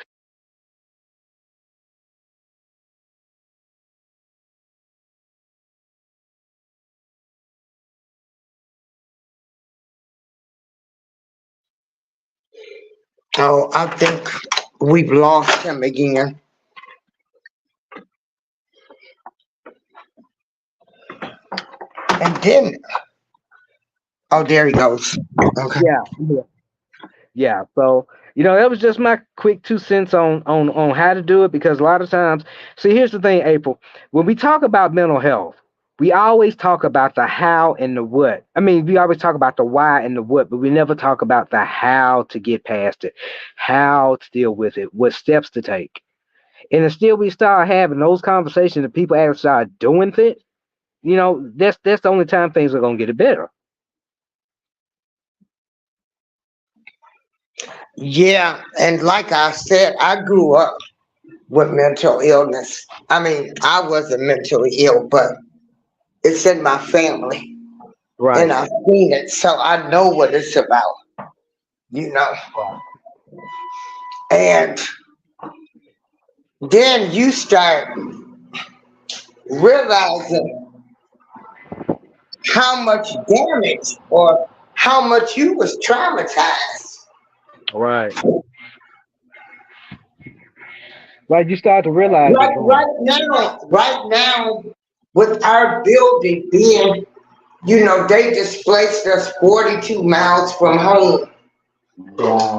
[SPEAKER 1] Oh, I think we've lost him again. And then, oh, there he goes. Okay.
[SPEAKER 3] Yeah, yeah, yeah. So that was just my quick 2 cents on how to do it because a lot of times, see, here's the thing, April. When we talk about mental health, we always talk about the how and the what. I mean, we always talk about the why and the what, but we never talk about the how to get past it, how to deal with it, what steps to take. And until we start having those conversations and people actually start doing it, that's the only time things are gonna get better.
[SPEAKER 1] Yeah, and like I said, I grew up with mental illness. I mean, I wasn't mentally ill, but it's in my family, and
[SPEAKER 3] Right.
[SPEAKER 1] I've seen it, so I know what it's about, you know. And then you start realizing how much damage or how much you was traumatized.
[SPEAKER 3] Right. Like you start to realize
[SPEAKER 1] Like
[SPEAKER 3] it more.
[SPEAKER 1] right now, with our building being, they displaced us 42 miles from home.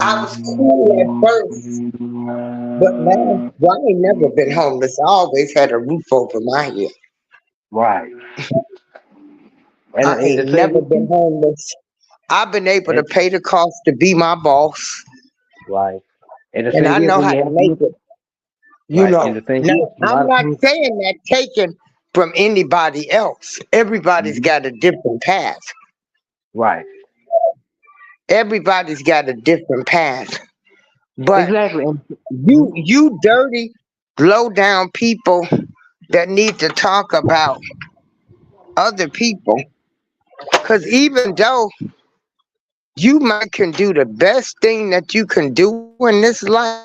[SPEAKER 1] I was cool at first, but now, well, I ain't never been homeless. I always had a roof over my head.
[SPEAKER 3] Right.
[SPEAKER 1] I
[SPEAKER 3] And the
[SPEAKER 1] ain't
[SPEAKER 3] thing
[SPEAKER 1] never
[SPEAKER 3] is,
[SPEAKER 1] been homeless. I've been able to
[SPEAKER 3] and,
[SPEAKER 1] pay the cost to be my boss,
[SPEAKER 3] right. And the
[SPEAKER 1] and
[SPEAKER 3] thing
[SPEAKER 1] I
[SPEAKER 3] is,
[SPEAKER 1] know
[SPEAKER 3] when
[SPEAKER 1] how
[SPEAKER 3] you
[SPEAKER 1] to
[SPEAKER 3] have
[SPEAKER 1] make
[SPEAKER 3] to,
[SPEAKER 1] it.
[SPEAKER 3] right. And the thing
[SPEAKER 1] Now
[SPEAKER 3] is, a
[SPEAKER 1] I'm
[SPEAKER 3] lot of
[SPEAKER 1] not
[SPEAKER 3] things,
[SPEAKER 1] saying that taken from anybody else. Everybody's
[SPEAKER 3] mhm,
[SPEAKER 1] got a different path.
[SPEAKER 3] right.
[SPEAKER 1] Everybody's got a different path. But
[SPEAKER 3] Exactly. And,
[SPEAKER 1] you
[SPEAKER 3] mhm,
[SPEAKER 1] you dirty, low down people that need to talk about other people. Cause even though you might can do the best thing that you can do in this life,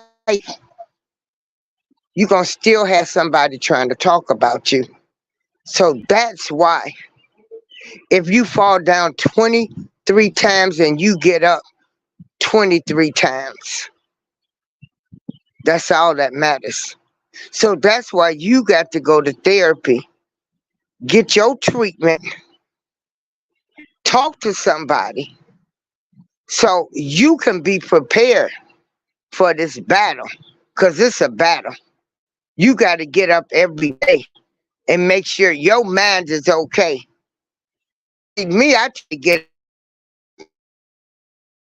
[SPEAKER 1] you gonna still have somebody trying to talk about you. So that's why if you fall down 23 times and you get up 23 times, that's all that matters. So that's why you got to go to therapy, get your treatment, talk to somebody so you can be prepared for this battle. Because it's a battle. You got to get up every day and make sure your mind is okay. See, me, I try to get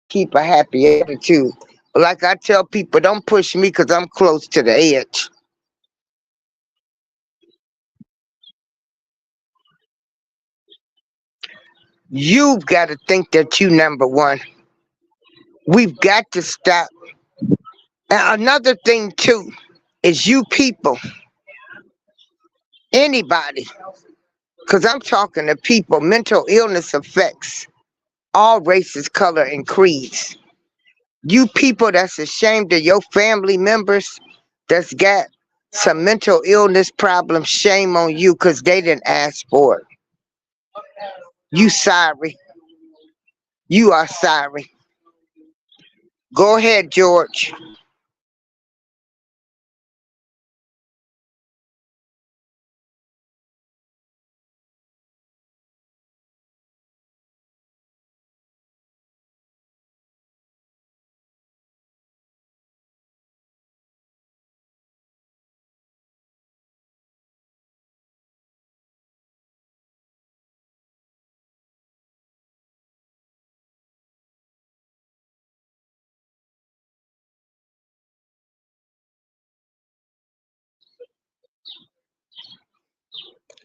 [SPEAKER 1] keep a happy attitude. Like I tell people, don't push me because I'm close to the edge. You've got to think that you number one. We've got to stop. And another thing too is you people, anybody, because I'm talking to people, mental illness affects all races, color, and creeds. You people that's ashamed of your family members that's got some mental illness problems, shame on you because they didn't ask for it. You sorry. You are sorry. Go ahead, George.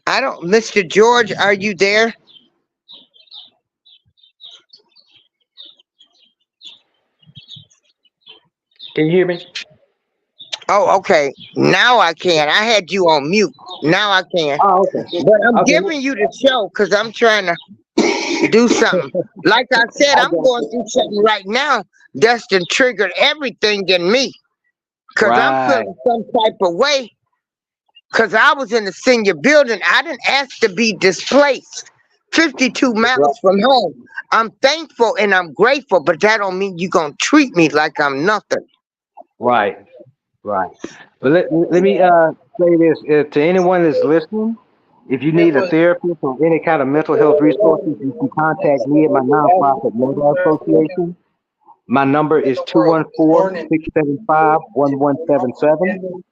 [SPEAKER 1] I don't, Mr. George, are you there?
[SPEAKER 3] can you hear me?
[SPEAKER 1] Oh, okay. Now I can. I had you on mute. Now I can.
[SPEAKER 3] Oh, okay.
[SPEAKER 1] But I'm
[SPEAKER 3] Okay.
[SPEAKER 1] giving you the show because I'm trying to do something. Like I said,
[SPEAKER 3] I
[SPEAKER 1] I'm
[SPEAKER 3] got
[SPEAKER 1] going
[SPEAKER 3] you.
[SPEAKER 1] through something right now that's done triggered everything in me because I'm
[SPEAKER 3] Right.
[SPEAKER 1] feeling some type of way because I was in the senior building. I didn't ask to be displaced 52 miles from home. I'm thankful and I'm grateful, but that don't mean you're going to treat me like I'm nothing.
[SPEAKER 3] Right. Right. But let me say this to anyone that's listening. If you need a therapist or any kind of mental health resources, you can contact me at my nonprofit Mother Association. My number is 214-675-1177.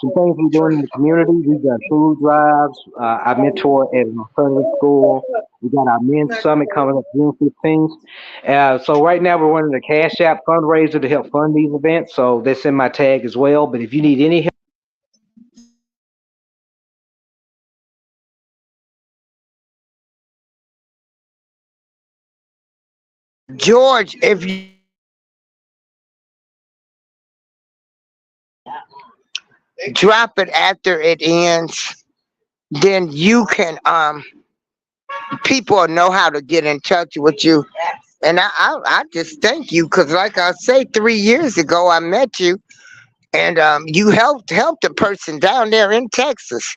[SPEAKER 3] Some things we're doing in the community. We've got food drives. I mentor at an alternative school. We got our men's summit coming up June 15th. So right now we're running a Cash App fundraiser to help fund these events. So that's in my tag as well. But if you need any help,
[SPEAKER 1] George, if you drop it after it ends, then you can people know how to get in touch with you. And I just thank you because, like I say, 3 years ago I met you, and you helped a person down there in Texas,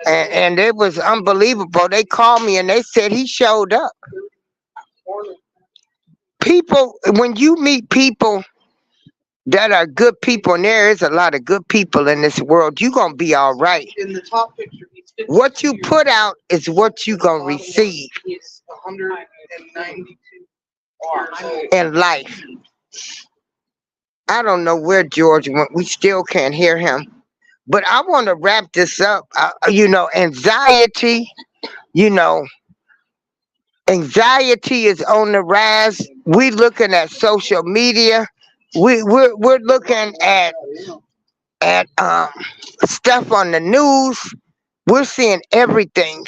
[SPEAKER 1] and it was unbelievable. They called me and they said he showed up. People, when you meet people that are good people, and there is a lot of good people in this world, you're gonna be all right. In the top picture, what you put out is what you gonna receive. It's 192 in life. I don't know where George went. We still can't hear him. But I want to wrap this up. Anxiety. You know, anxiety is on the rise. We looking at social media. We're looking at stuff on the news. We're seeing everything.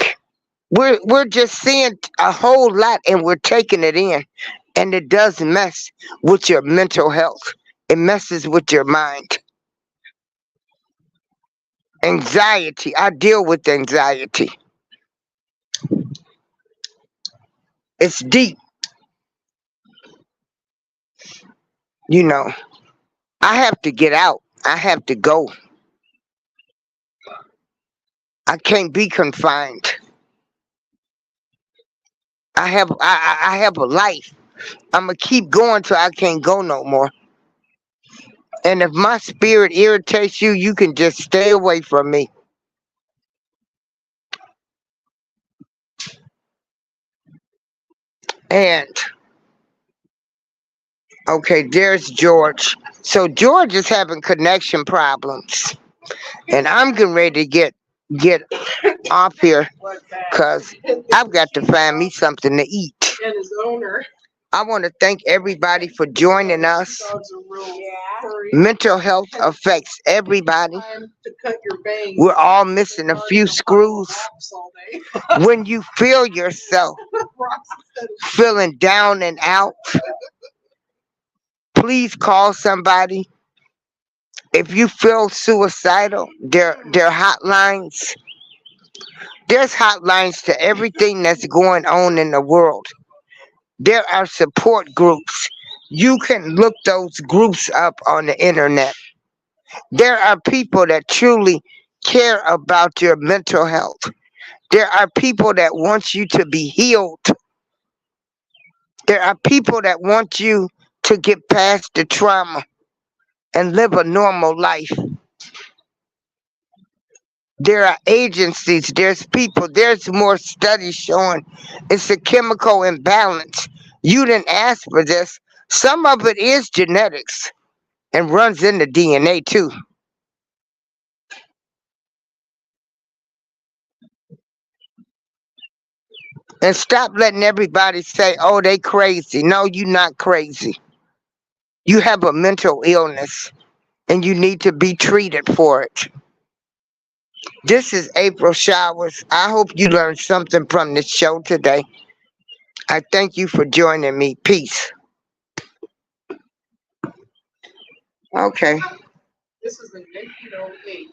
[SPEAKER 1] We're just seeing a whole lot, and we're taking it in, and it does mess with your mental health. It messes with your mind. Anxiety. I deal with anxiety. It's deep. You know, I have to get out. I have to go. I can't be confined. I have a life. I'm gonna keep going till I can't go no more. And if my spirit irritates you, you can just stay away from me. And okay, there's George. So George is having connection problems, and I'm getting ready to get off here because I've got to find me something to eat. And his owner. I want to thank everybody for joining us. Mental health affects everybody. We're all missing a few screws. When you feel yourself feeling down and out, please call somebody. If you feel suicidal, there are hotlines. There's hotlines to everything that's going on in the world. There are support groups. You can look those groups up on the internet. There are people that truly care about your mental health. There are people that want you to be healed. There are people that want you to get past the trauma and live a normal life. There are agencies, there's people, there's more studies showing it's a chemical imbalance. You didn't ask for this. Some of it is genetics and runs in the DNA too. And stop letting everybody say, oh, they crazy. No, you're not crazy. You have a mental illness and you need to be treated for it. This is April Showers. I hope you learned something from this show today. I thank you for joining me. Peace. Okay. This is in 1908.